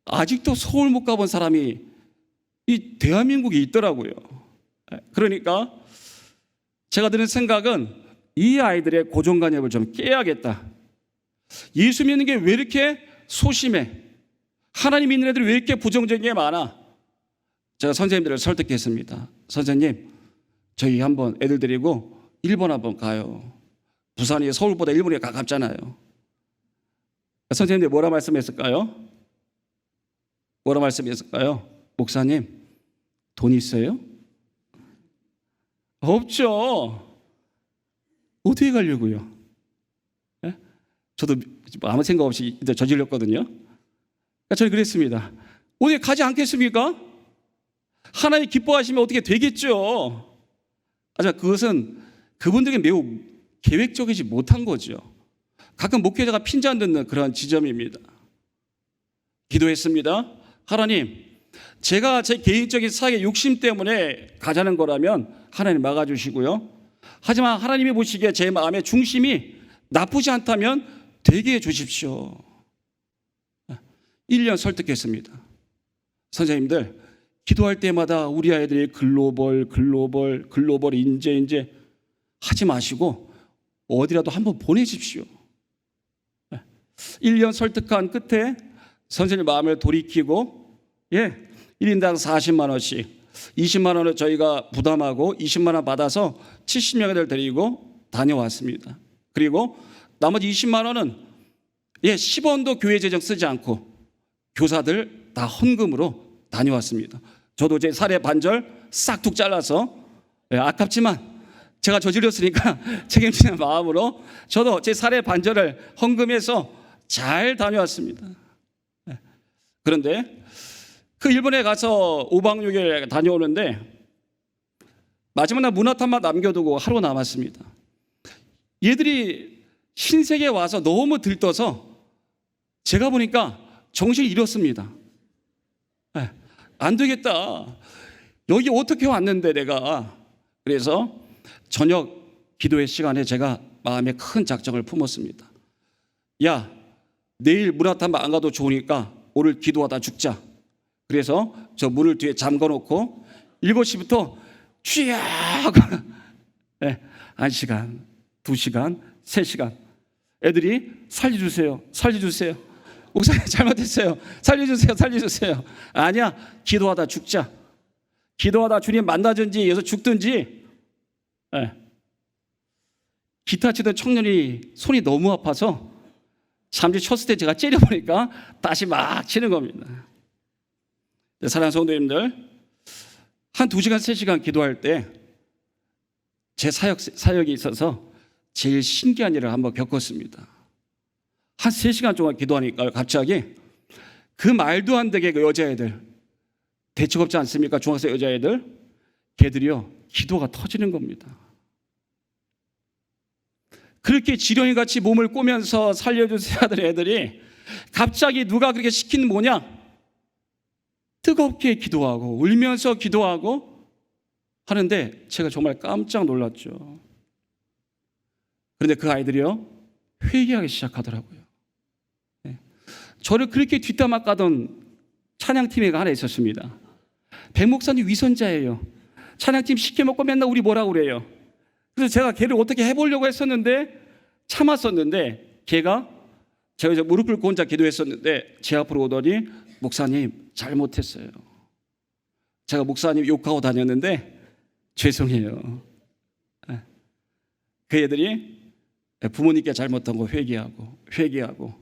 아직도 서울 못 가본 사람이 이 대한민국에 있더라고요. 네. 그러니까 제가 드는 생각은 이 아이들의 고정관념을 좀 깨야겠다. 예수 믿는 게 왜 이렇게 소심해? 하나님 믿는 애들이 왜 이렇게 부정적인 게 많아? 제가 선생님들을 설득했습니다. 선생님, 저희 한번 애들 데리고 일본 한번 가요. 부산이 서울보다 일본에 가깝잖아요. 선생님들이 뭐라 말씀했을까요? 뭐라 말씀했을까요? 목사님, 돈 있어요? 없죠. 어떻게 가려고요? 네? 저도 아무 생각 없이 저질렀거든요. 그러니까 저는 그랬습니다. 어디 가지 않겠습니까? 하나님 기뻐하시면 어떻게 되겠죠. 하지만 그것은 그분들에게 매우 계획적이지 못한 거죠. 가끔 목회자가 핀잔 듣는 그런 지점입니다. 기도했습니다. 하나님, 제가 제 개인적인 사역의 욕심 때문에 가자는 거라면 하나님 막아주시고요. 하지만 하나님이 보시기에 제 마음의 중심이 나쁘지 않다면 되게 해주십시오. 1년 설득했습니다. 선생님들, 기도할 때마다 우리 아이들이 글로벌 인재 하지 마시고 어디라도 한번 보내십시오. 1년 설득한 끝에 선생님 마음을 돌이키고 1인당 40만 원씩 20만 원을 저희가 부담하고 20만 원 받아서 70명을 데리고 다녀왔습니다. 그리고 나머지 20만 원은 10원도 교회 재정 쓰지 않고 교사들 다 헌금으로 다녀왔습니다. 저도 제 살의 반절 싹둑 잘라서 아깝지만 제가 저질렀으니까 책임지는 마음으로 저도 제 살의 반절을 헌금해서 잘 다녀왔습니다. 그런데 그 일본에 가서 5박 6일 다녀오는데 마지막 날 문화탄만 남겨두고 하루 남았습니다. 얘들이 신세계에 와서 너무 들떠서 제가 보니까 정신을 잃었습니다. 안 되겠다. 여기 어떻게 왔는데 내가. 그래서 저녁 기도의 시간에 제가 마음에 큰 작정을 품었습니다. 야, 내일 문화탄만 안 가도 좋으니까 오늘 기도하다 죽자. 그래서 저 문을 뒤에 잠궈놓고 7시부터 쥐야 하고 1시간, 2시간, 3시간 애들이 살려주세요. 살려주세요. 목사님 잘못했어요. 살려주세요. 살려주세요. 아니야. 기도하다 죽자. 기도하다 주님 만나든지 여기서 죽든지. 기타 치던 청년이 손이 너무 아파서 잠시 쳤을 때 제가 째려보니까 다시 막 치는 겁니다. 사랑하는 성도님들, 한 2시간, 3시간 기도할 때 제 사역이 있어서 제일 신기한 일을 한번 겪었습니다. 한 3시간 동안 기도하니까 갑자기 그 말도 안 되게 그 여자애들, 대책 없지 않습니까? 중학생 여자애들, 걔들이요 기도가 터지는 겁니다. 그렇게 지렁이같이 몸을 꼬면서 살려주세요 하던 애들이 갑자기 누가 그렇게 시키는 뭐냐? 뜨겁게 기도하고 울면서 기도하고 하는데 제가 정말 깜짝 놀랐죠. 그런데 그 아이들이요 회개하기 시작하더라고요. 저를 그렇게 뒷담화 까던 찬양팀애가 하나 있었습니다. 백 목사님 위선자예요. 찬양팀 시켜먹고 맨날 우리 뭐라고 그래요. 그래서 제가 걔를 어떻게 해보려고 했었는데 참았었는데 걔가 제가 이제 무릎 꿇고 혼자 기도했었는데 제 앞으로 오더니 목사님 잘못했어요. 제가 목사님 욕하고 다녔는데 죄송해요. 그 애들이 부모님께 잘못한 거 회개하고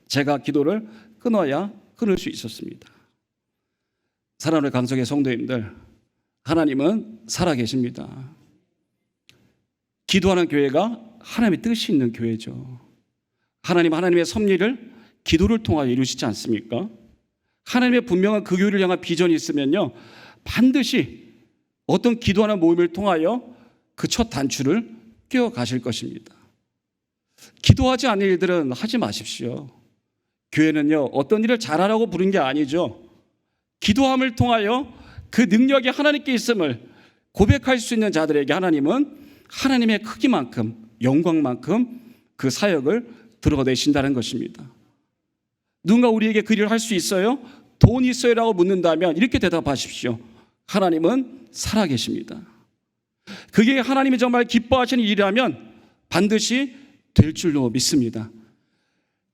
제가 기도를 끊어야 끊을 수 있었습니다. 사랑하는 강석의 성도님들, 하나님은 살아계십니다. 기도하는 교회가 하나님의 뜻이 있는 교회죠. 하나님의 섭리를 기도를 통하여 이루시지 않습니까? 하나님의 분명한 그 교회를 향한 비전이 있으면요 반드시 어떤 기도하는 모임을 통하여 그 첫 단추를 끼워 가실 것입니다. 기도하지 않는 일들은 하지 마십시오. 교회는요 어떤 일을 잘하라고 부른 게 아니죠. 기도함을 통하여 그 능력이 하나님께 있음을 고백할 수 있는 자들에게 하나님은 하나님의 크기만큼 영광만큼 그 사역을 드러내신다는 것입니다. 누군가 우리에게 그 일을 할 수 있어요? 돈 있어요? 라고 묻는다면 이렇게 대답하십시오. 하나님은 살아계십니다. 그게 하나님이 정말 기뻐하시는 일이라면 반드시 될 줄로 믿습니다.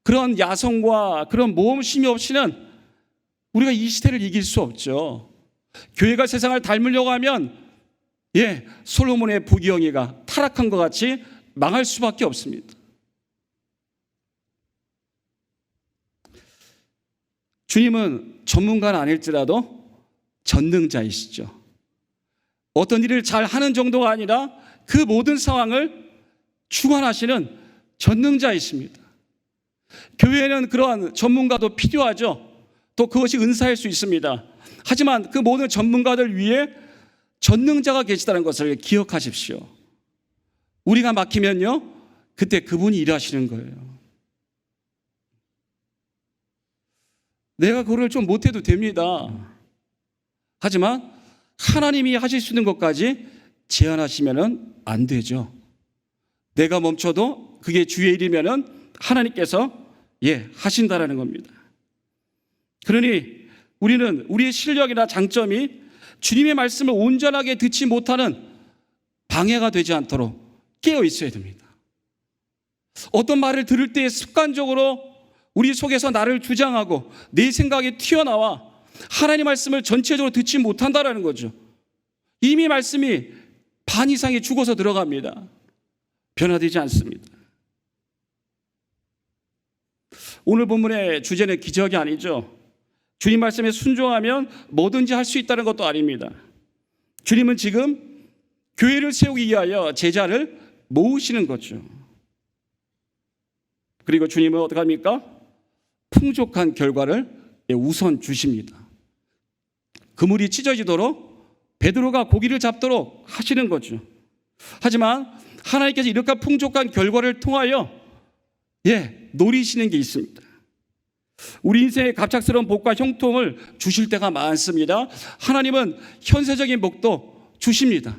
그런 야성과 그런 모험심이 없이는 우리가 이 시대를 이길 수 없죠. 교회가 세상을 닮으려고 하면 솔로몬의 부귀영이가 타락한 것 같이 망할 수밖에 없습니다. 주님은 전문가는 아닐지라도 전능자이시죠. 어떤 일을 잘 하는 정도가 아니라 그 모든 상황을 주관하시는 전능자이십니다. 교회에는 그러한 전문가도 필요하죠. 또 그것이 은사일 수 있습니다. 하지만 그 모든 전문가들 위에 전능자가 계시다는 것을 기억하십시오. 우리가 막히면요 그때 그분이 일하시는 거예요. 내가 그걸 좀 못해도 됩니다. 하지만 하나님이 하실 수 있는 것까지 제한하시면 안 되죠. 내가 멈춰도 그게 주의 일이면 하나님께서 하신다라는 겁니다. 그러니 우리는 우리의 실력이나 장점이 주님의 말씀을 온전하게 듣지 못하는 방해가 되지 않도록 깨어 있어야 됩니다. 어떤 말을 들을 때 습관적으로 우리 속에서 나를 주장하고 내 생각이 튀어나와 하나님 말씀을 전체적으로 듣지 못한다라는 거죠. 이미 말씀이 반 이상이 죽어서 들어갑니다. 변화되지 않습니다. 오늘 본문의 주제는 기적이 아니죠. 주님 말씀에 순종하면 뭐든지 할 수 있다는 것도 아닙니다. 주님은 지금 교회를 세우기 위하여 제자를 모으시는 거죠. 그리고 주님은 어떻게 합니까? 풍족한 결과를 우선 주십니다. 그물이 찢어지도록 베드로가 고기를 잡도록 하시는 거죠. 하지만 하나님께서 이렇게 풍족한 결과를 통하여 노리시는 게 있습니다. 우리 인생의 갑작스러운 복과 형통을 주실 때가 많습니다. 하나님은 현세적인 복도 주십니다.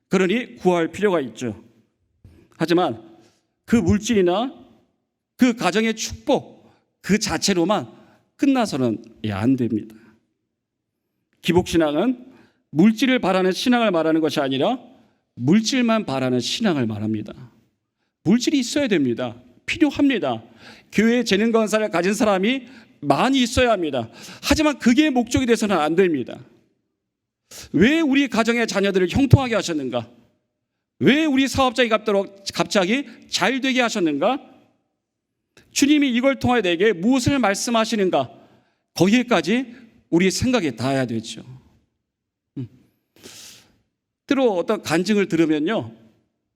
그러니 구할 필요가 있죠. 하지만 그 물질이나 그 가정의 축복 그 자체로만 끝나서는 안 됩니다. 기복신앙은 물질을 바라는 신앙을 말하는 것이 아니라 물질만 바라는 신앙을 말합니다. 물질이 있어야 됩니다. 필요합니다. 교회에 재능 건사를 가진 사람이 많이 있어야 합니다. 하지만 그게 목적이 돼서는 안 됩니다. 왜 우리 가정의 자녀들을 형통하게 하셨는가? 왜 우리 사업장이 갑자기 잘 되게 하셨는가? 주님이 이걸 통하여 내게 무엇을 말씀하시는가? 거기에까지 우리 생각이 닿아야 되죠. 때로 어떤 간증을 들으면요,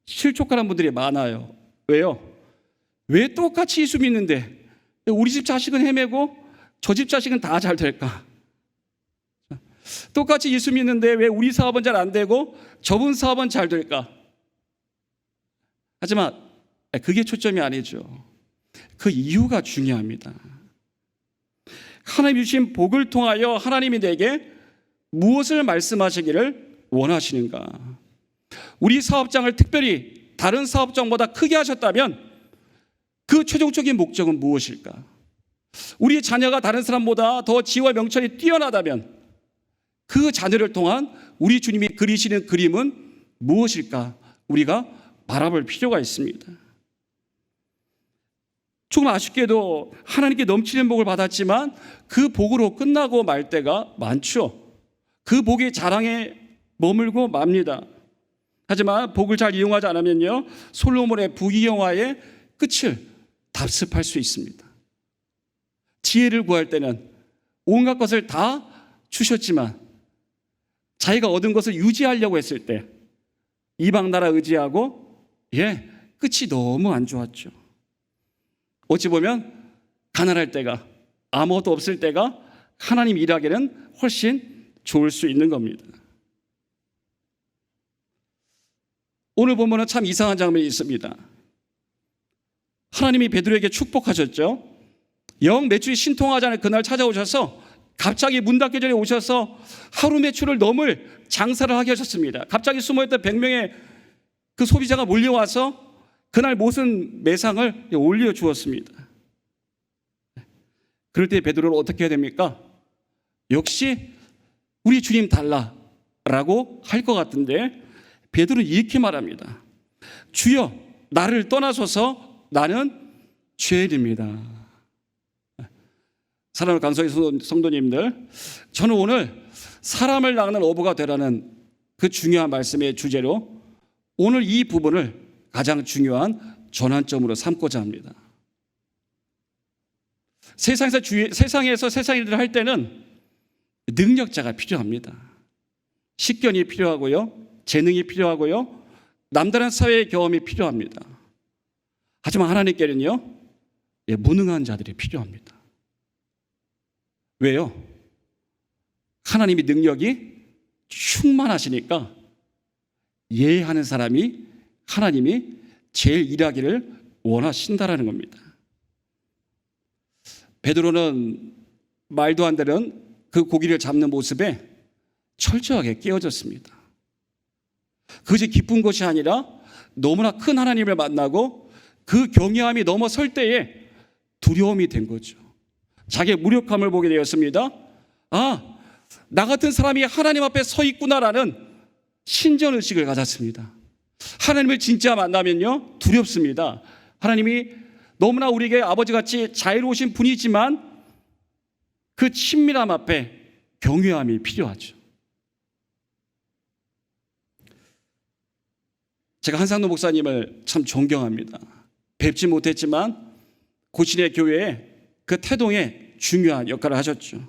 실족하는 분들이 많아요. 왜요? 왜 똑같이 예수 믿는데 우리 집 자식은 헤매고 저 집 자식은 다 잘 될까? 똑같이 예수 믿는데 왜 우리 사업은 잘 안 되고 저분 사업은 잘 될까? 하지만 그게 초점이 아니죠. 그 이유가 중요합니다. 하나님 주신 복을 통하여 하나님이 내게 무엇을 말씀하시기를 원하시는가? 우리 사업장을 특별히 다른 사업장보다 크게 하셨다면 그 최종적인 목적은 무엇일까? 우리 자녀가 다른 사람보다 더 지위와 명철이 뛰어나다면 그 자녀를 통한 우리 주님이 그리시는 그림은 무엇일까? 우리가 바라볼 필요가 있습니다. 조금 아쉽게도 하나님께 넘치는 복을 받았지만 그 복으로 끝나고 말 때가 많죠. 그 복의 자랑에 머물고 맙니다. 하지만 복을 잘 이용하지 않으면요, 솔로몬의 부귀영화의 끝을 답습할 수 있습니다. 지혜를 구할 때는 온갖 것을 다 주셨지만 자기가 얻은 것을 유지하려고 했을 때 이방 나라 의지하고 끝이 너무 안 좋았죠. 어찌 보면 가난할 때가, 아무것도 없을 때가 하나님 일하기는 훨씬 좋을 수 있는 겁니다. 오늘 보면은 참 이상한 장면이 있습니다. 하나님이 베드로에게 축복하셨죠. 영 매출이 신통하지 않은 그날 찾아오셔서 갑자기 문 닫기 전에 오셔서 하루 매출을 넘을 장사를 하게 하셨습니다. 갑자기 숨어있던 100명의 그 소비자가 몰려와서 그날 모든 매상을 올려주었습니다. 그럴 때 베드로는 어떻게 해야 됩니까? 역시 우리 주님 달라라고 할 것 같은데 베드로는 이렇게 말합니다. 주여, 나를 떠나소서, 나는 죄인입니다. 사랑하는 강성의 성도님들, 저는 오늘 사람을 낚는 어부가 되라는 그 중요한 말씀의 주제로 오늘 이 부분을 가장 중요한 전환점으로 삼고자 합니다. 세상에서 세상 일들을 할 때는 능력자가 필요합니다. 식견이 필요하고요, 재능이 필요하고요, 남다른 사회의 경험이 필요합니다. 하지만 하나님께는요, 무능한 자들이 필요합니다. 왜요? 하나님이 능력이 충만하시니까 예하는 사람이 하나님이 제일 일하기를 원하신다라는 겁니다. 베드로는 말도 안 되는 그 고기를 잡는 모습에 철저하게 깨어졌습니다. 그것이 기쁜 것이 아니라 너무나 큰 하나님을 만나고 그 경외함이 넘어설 때에 두려움이 된 거죠. 자기의 무력함을 보게 되었습니다. 나 같은 사람이 하나님 앞에 서 있구나라는 신전의식을 가졌습니다. 하나님을 진짜 만나면요, 두렵습니다. 하나님이 너무나 우리에게 아버지같이 자유로우신 분이지만 그 친밀함 앞에 경외함이 필요하죠. 제가 한상도 목사님을 참 존경합니다. 뵙지 못했지만 고신의 교회에 그 태동에 중요한 역할을 하셨죠.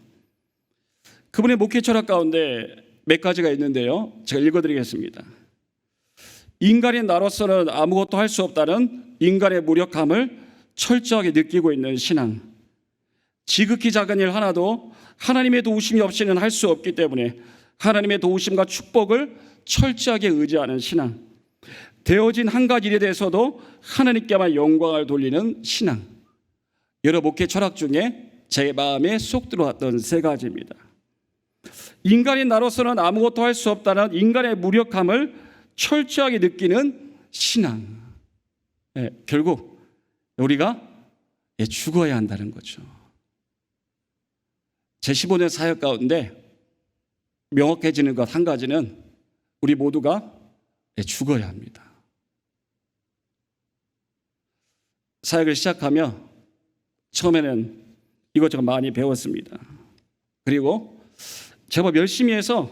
그분의 목회 철학 가운데 몇 가지가 있는데요. 제가 읽어드리겠습니다. 인간인 나로서는 아무것도 할 수 없다는 인간의 무력함을 철저하게 느끼고 있는 신앙. 지극히 작은 일 하나도 하나님의 도우심이 없이는 할 수 없기 때문에 하나님의 도우심과 축복을 철저하게 의지하는 신앙. 되어진 한 가지 일에 대해서도 하나님께만 영광을 돌리는 신앙. 여러 목회 철학 중에 제 마음에 쏙 들어왔던 세 가지입니다. 인간인 나로서는 아무것도 할 수 없다는 인간의 무력함을 철저하게 느끼는 신앙. 결국 우리가 죽어야 한다는 거죠. 제 15년 사역 가운데 명확해지는 것 한 가지는 우리 모두가 죽어야 합니다. 사역을 시작하며 처음에는 이것저것 많이 배웠습니다. 그리고 제법 열심히 해서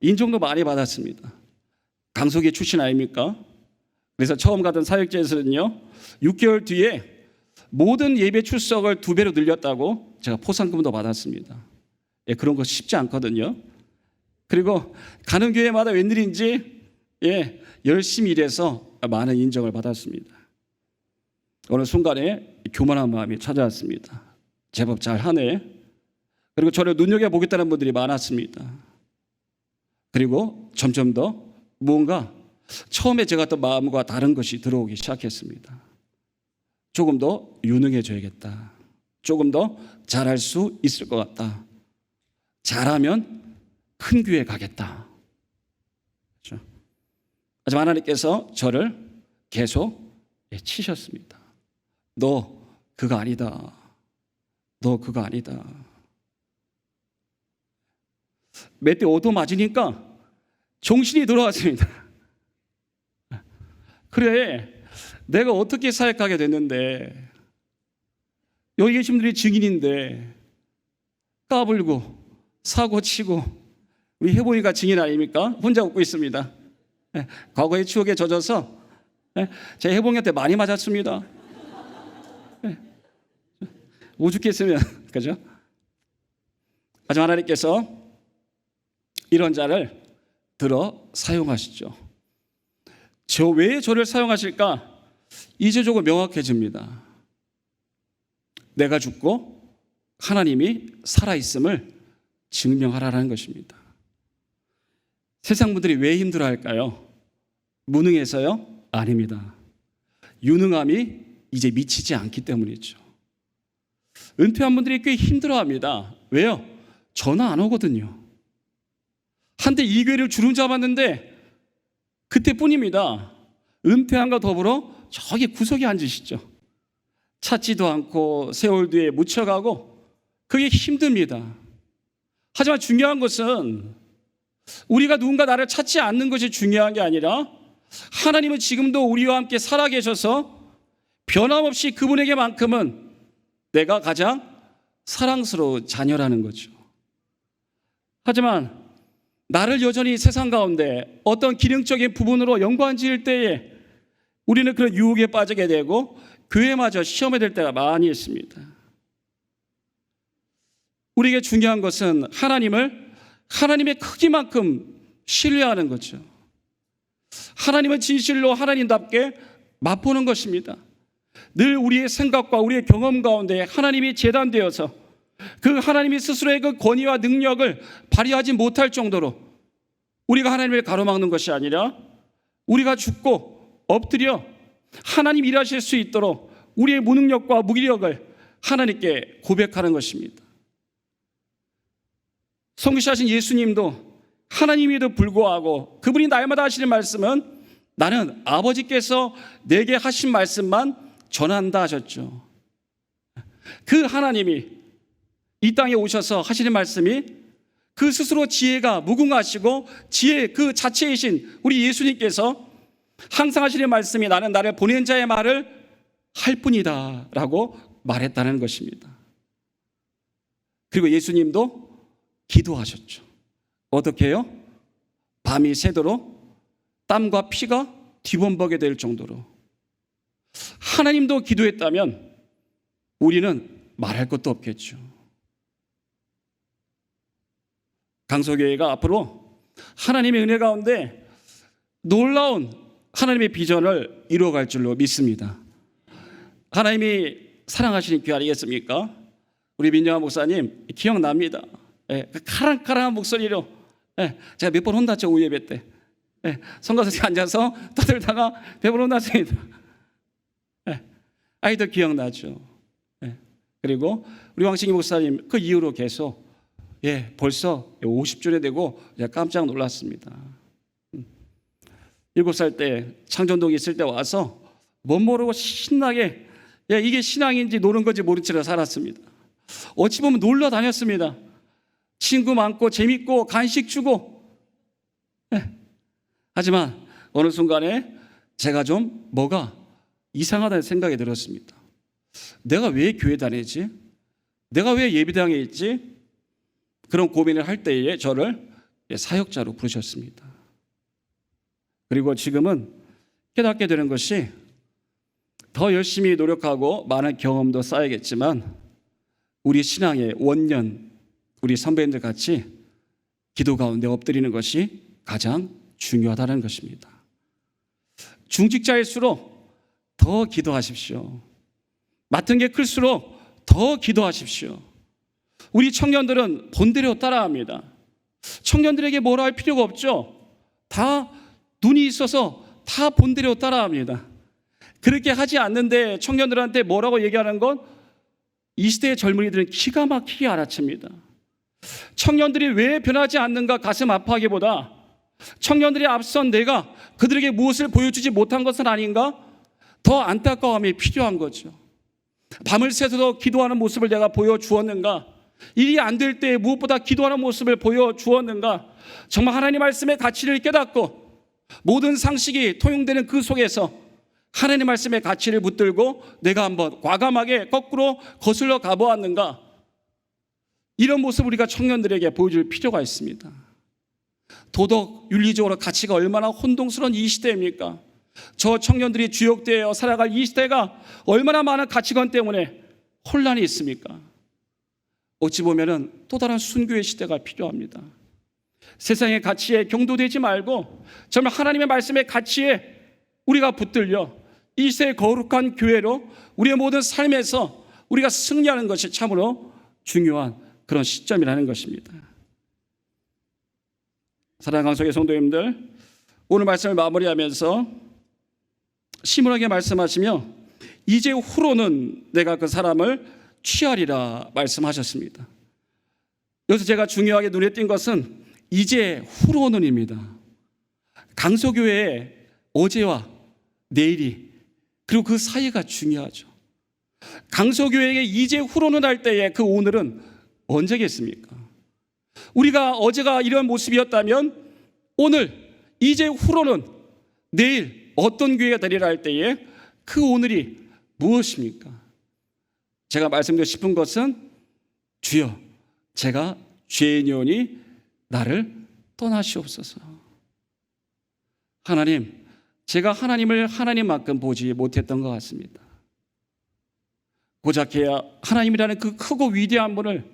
인정도 많이 받았습니다. 강석이 출신 아닙니까? 그래서 처음 가던 사역제에서는요, 6개월 뒤에 모든 예배 출석을 2배로 늘렸다고 제가 포상금도 받았습니다. 그런 거 쉽지 않거든요. 그리고 가는 교회마다 웬일인지 열심히 일해서 많은 인정을 받았습니다. 어느 순간에 교만한 마음이 찾아왔습니다. 제법 잘하네. 그리고 저를 눈여겨보겠다는 분들이 많았습니다. 그리고 점점 더 뭔가 처음에 제가 했던 마음과 다른 것이 들어오기 시작했습니다. 조금 더 유능해져야겠다. 조금 더 잘할 수 있을 것 같다. 잘하면 큰 교회 가겠다. 그렇죠? 하지만 하나님께서 저를 계속 치셨습니다. 너 그거 아니다. 너 그거 아니다. 몇 대 얻어 맞으니까 정신이 돌아왔습니다. 그래, 내가 어떻게 사역하게 됐는데, 여기 계신 분들이 증인인데 까불고 사고치고, 우리 해보니까 증인 아닙니까? 혼자 웃고 있습니다. 과거의 추억에 젖어서 제 해봉이한테 많이 맞았습니다. 오죽했으면, 그죠? 하지만 하나님께서 이런 자를 들어 사용하시죠. 저 왜 저를 사용하실까? 이제 조금 명확해집니다. 내가 죽고 하나님이 살아있음을 증명하라는 것입니다. 세상 분들이 왜 힘들어할까요? 무능해서요? 아닙니다. 유능함이 이제 미치지 않기 때문이죠. 은퇴한 분들이 꽤 힘들어합니다. 왜요? 전화 안 오거든요. 한때 이 교회를 주름 잡았는데 그때뿐입니다. 은퇴한과 더불어 저기 구석에 앉으시죠. 찾지도 않고 세월 뒤에 묻혀가고, 그게 힘듭니다. 하지만 중요한 것은 우리가 누군가 나를 찾지 않는 것이 중요한 게 아니라, 하나님은 지금도 우리와 함께 살아계셔서 변함없이 그분에게만큼은 내가 가장 사랑스러운 자녀라는 거죠. 하지만 나를 여전히 세상 가운데 어떤 기능적인 부분으로 연관 지을 때에 우리는 그런 유혹에 빠지게 되고 교회마저 시험에 들 때가 많이 있습니다. 우리에게 중요한 것은 하나님의 크기만큼 신뢰하는 거죠. 하나님은 진실로 하나님답게 맛보는 것입니다. 늘 우리의 생각과 우리의 경험 가운데 하나님이 재단되어서 그 하나님이 스스로의 그 권위와 능력을 발휘하지 못할 정도로 우리가 하나님을 가로막는 것이 아니라, 우리가 죽고 엎드려 하나님 일하실 수 있도록 우리의 무능력과 무기력을 하나님께 고백하는 것입니다. 성기시하신 예수님도 하나님에도 불구하고 그분이 날마다 하시는 말씀은 나는 아버지께서 내게 하신 말씀만 전한다 하셨죠. 그 하나님이 이 땅에 오셔서 하시는 말씀이 그 스스로 지혜가 무궁하시고 지혜 그 자체이신 우리 예수님께서 항상 하시는 말씀이 나는 나를 보낸 자의 말을 할 뿐이다 라고 말했다는 것입니다. 그리고 예수님도 기도하셨죠. 어떻게 해요? 밤이 새도록 땀과 피가 뒤범벅이 될 정도로. 하나님도 기도했다면 우리는 말할 것도 없겠죠. 강서교회가 앞으로 하나님의 은혜 가운데 놀라운 하나님의 비전을 이루어갈 줄로 믿습니다. 하나님이 사랑하시는 교회 아니겠습니까? 우리 민정아 목사님 기억납니다. 그 카랑카랑한 목소리로 제가 몇 번 혼났죠, 오후 예배 때. 성가석에 앉아서 떠들다가 몇 번 혼났습니다. 아이들 기억나죠. 그리고 우리 왕신기 목사님 그 이후로 계속 벌써 50주년 되고 깜짝 놀랐습니다. 7살 때 창전동에 있을 때 와서 못 모르고 신나게 이게 신앙인지 노는 건지 모른 채로 살았습니다. 어찌 보면 놀러 다녔습니다. 친구 많고 재밌고 간식 주고. 하지만 어느 순간에 제가 좀 뭐가 이상하다는 생각이 들었습니다. 내가 왜 교회 다니지? 내가 왜 예배당에 있지? 그런 고민을 할 때에 저를 사역자로 부르셨습니다. 그리고 지금은 깨닫게 되는 것이 더 열심히 노력하고 많은 경험도 쌓야겠지만 우리 신앙의 원년, 우리 선배님들 같이 기도 가운데 엎드리는 것이 가장 중요하다는 것입니다. 중직자일수록 더 기도하십시오. 맡은 게 클수록 더 기도하십시오. 우리 청년들은 본대로 따라합니다. 청년들에게 뭐라 할 필요가 없죠. 다 눈이 있어서 다 본대로 따라합니다. 그렇게 하지 않는데 청년들한테 뭐라고 얘기하는 건 이 시대의 젊은이들은 기가 막히게 알아챕니다. 청년들이 왜 변하지 않는가 가슴 아파하기보다 청년들이 앞선 내가 그들에게 무엇을 보여주지 못한 것은 아닌가 더 안타까움이 필요한 거죠. 밤을 새서도 기도하는 모습을 내가 보여주었는가, 일이 안 될 때 무엇보다 기도하는 모습을 보여주었는가, 정말 하나님 말씀의 가치를 깨닫고 모든 상식이 통용되는 그 속에서 하나님 말씀의 가치를 붙들고 내가 한번 과감하게 거꾸로 거슬러 가보았는가, 이런 모습을 우리가 청년들에게 보여줄 필요가 있습니다. 도덕, 윤리적으로 가치가 얼마나 혼동스러운 이 시대입니까? 저 청년들이 주역되어 살아갈 이 시대가 얼마나 많은 가치관 때문에 혼란이 있습니까? 어찌 보면은 또 다른 순교의 시대가 필요합니다. 세상의 가치에 경도되지 말고 정말 하나님의 말씀의 가치에 우리가 붙들려 이 시대의 거룩한 교회로 우리의 모든 삶에서 우리가 승리하는 것이 참으로 중요한 그런 시점이라는 것입니다. 사랑하는 강석의 성도님들, 오늘 말씀을 마무리하면서 심오하게 말씀하시며 이제 후로는 내가 그 사람을 취하리라 말씀하셨습니다. 여기서 제가 중요하게 눈에 띈 것은 이제 후로는입니다. 강서교회의 어제와 내일이 그리고 그 사이가 중요하죠. 강서교회에게 이제 후로는 할 때에 그 오늘은 언제겠습니까? 우리가 어제가 이런 모습이었다면 오늘 이제 후로는 내일 어떤 교회가 되리라 할 때에 그 오늘이 무엇입니까? 제가 말씀드리고 싶은 것은 주여 제가 죄인이오니 나를 떠나시옵소서. 하나님, 제가 하나님을 하나님만큼 보지 못했던 것 같습니다. 고작해야 하나님이라는 그 크고 위대한 분을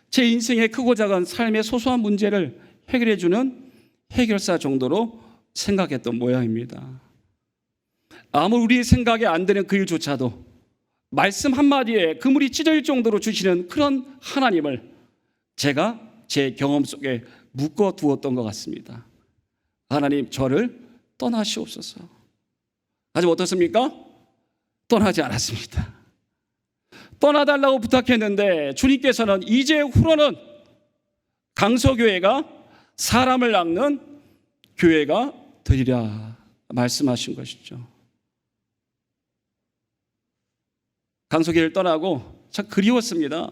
제 인생의 크고 작은 삶의 소소한 문제를 해결해 주는 해결사 정도로 생각했던 모양입니다. 아무 우리 생각에 안 되는 그 일조차도 말씀 한마디에 그물이 찢어질 정도로 주시는 그런 하나님을 제가 제 경험 속에 묶어두었던 것 같습니다. 하나님, 저를 떠나시옵소서. 하지만 어떻습니까? 떠나지 않았습니다. 떠나달라고 부탁했는데 주님께서는 이제 후로는 강서교회가 사람을 낚는 교회가 되리라 말씀하신 것이죠. 강서교회를 떠나고 참 그리웠습니다.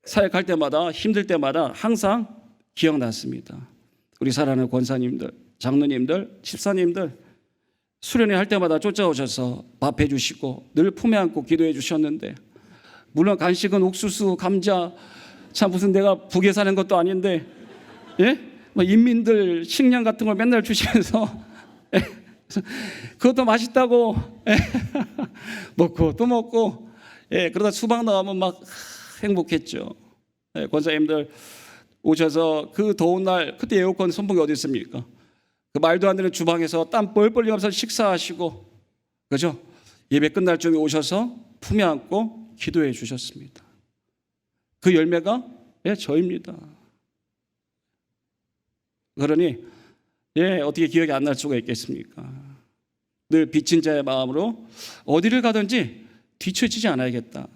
사역할 때마다 힘들 때마다 항상 기억났습니다. 우리 사랑하는 권사님들, 장로님들, 집사님들 수련회 할 때마다 쫓아오셔서 밥 해주시고 늘 품에 안고 기도해 주셨는데, 물론 간식은 옥수수, 감자, 참 무슨 내가 북에 사는 것도 아닌데 인민들 식량 같은 걸 맨날 주시면서 그것도 맛있다고 먹고 또 먹고 그러다 수박 나오면 막 행복했죠. 권사님들 오셔서 그 더운 날 그때 에어컨 선풍기 어디 있습니까? 그 말도 안 되는 주방에서 땀 뻘뻘 흘리면서 식사하시고, 그죠? 예배 끝날 쯤에 오셔서 품에 안고 기도해 주셨습니다. 그 열매가 저입니다. 그러니 어떻게 기억이 안 날 수가 있겠습니까? 늘 빚진 자의 마음으로 어디를 가든지 뒤처지지 않아야겠다.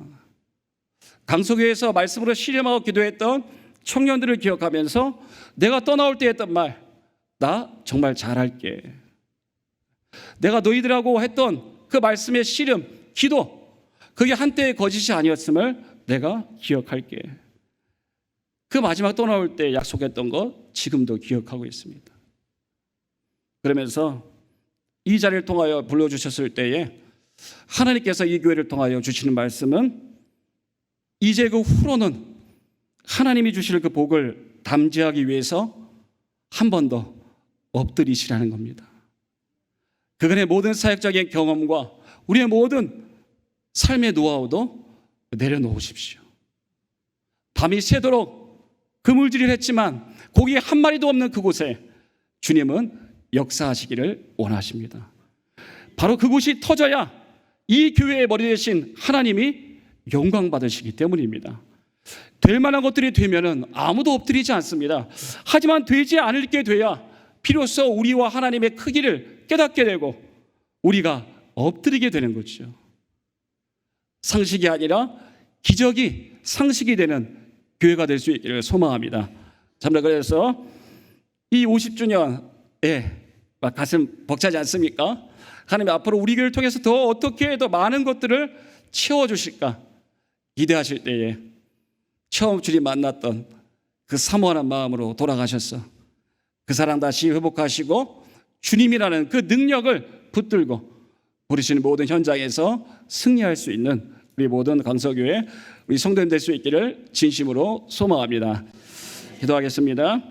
강석교회에서 말씀으로 씨름하고 기도했던 청년들을 기억하면서 내가 떠나올 때 했던 말, 나 정말 잘할게. 내가 너희들하고 했던 그 말씀의 씨름, 기도, 그게 한때의 거짓이 아니었음을 내가 기억할게. 그 마지막 떠나올 때 약속했던 것 지금도 기억하고 있습니다. 그러면서 이 자리를 통하여 불러주셨을 때에 하나님께서 이 교회를 통하여 주시는 말씀은 이제 그 후로는 하나님이 주실 그 복을 담지하기 위해서 한 번 더 엎드리시라는 겁니다. 그간의 모든 사역적인 경험과 우리의 모든 삶의 노하우도 내려놓으십시오. 밤이 새도록 그물질을 했지만 고기 한 마리도 없는 그곳에 주님은 역사하시기를 원하십니다. 바로 그곳이 터져야 이 교회의 머리 되신 하나님이 영광 받으시기 때문입니다. 될 만한 것들이 되면은 아무도 엎드리지 않습니다. 하지만 되지 않을 게 돼야 비로소 우리와 하나님의 크기를 깨닫게 되고 우리가 엎드리게 되는 거죠. 상식이 아니라 기적이 상식이 되는 교회가 될 수 있기를 소망합니다. 참으로 그래서 이 50주년에 막 가슴 벅차지 않습니까? 하나님 앞으로 우리 교회를 통해서 더 어떻게 더 많은 것들을 채워주실까 기대하실 때에 처음 주님 만났던 그 사모하는 마음으로 돌아가셔서 그 사랑 다시 회복하시고 주님이라는 그 능력을 붙들고 부르시는 모든 현장에서 승리할 수 있는 우리 모든 강서교회 우리 성도님 될 수 있기를 진심으로 소망합니다. 기도하겠습니다.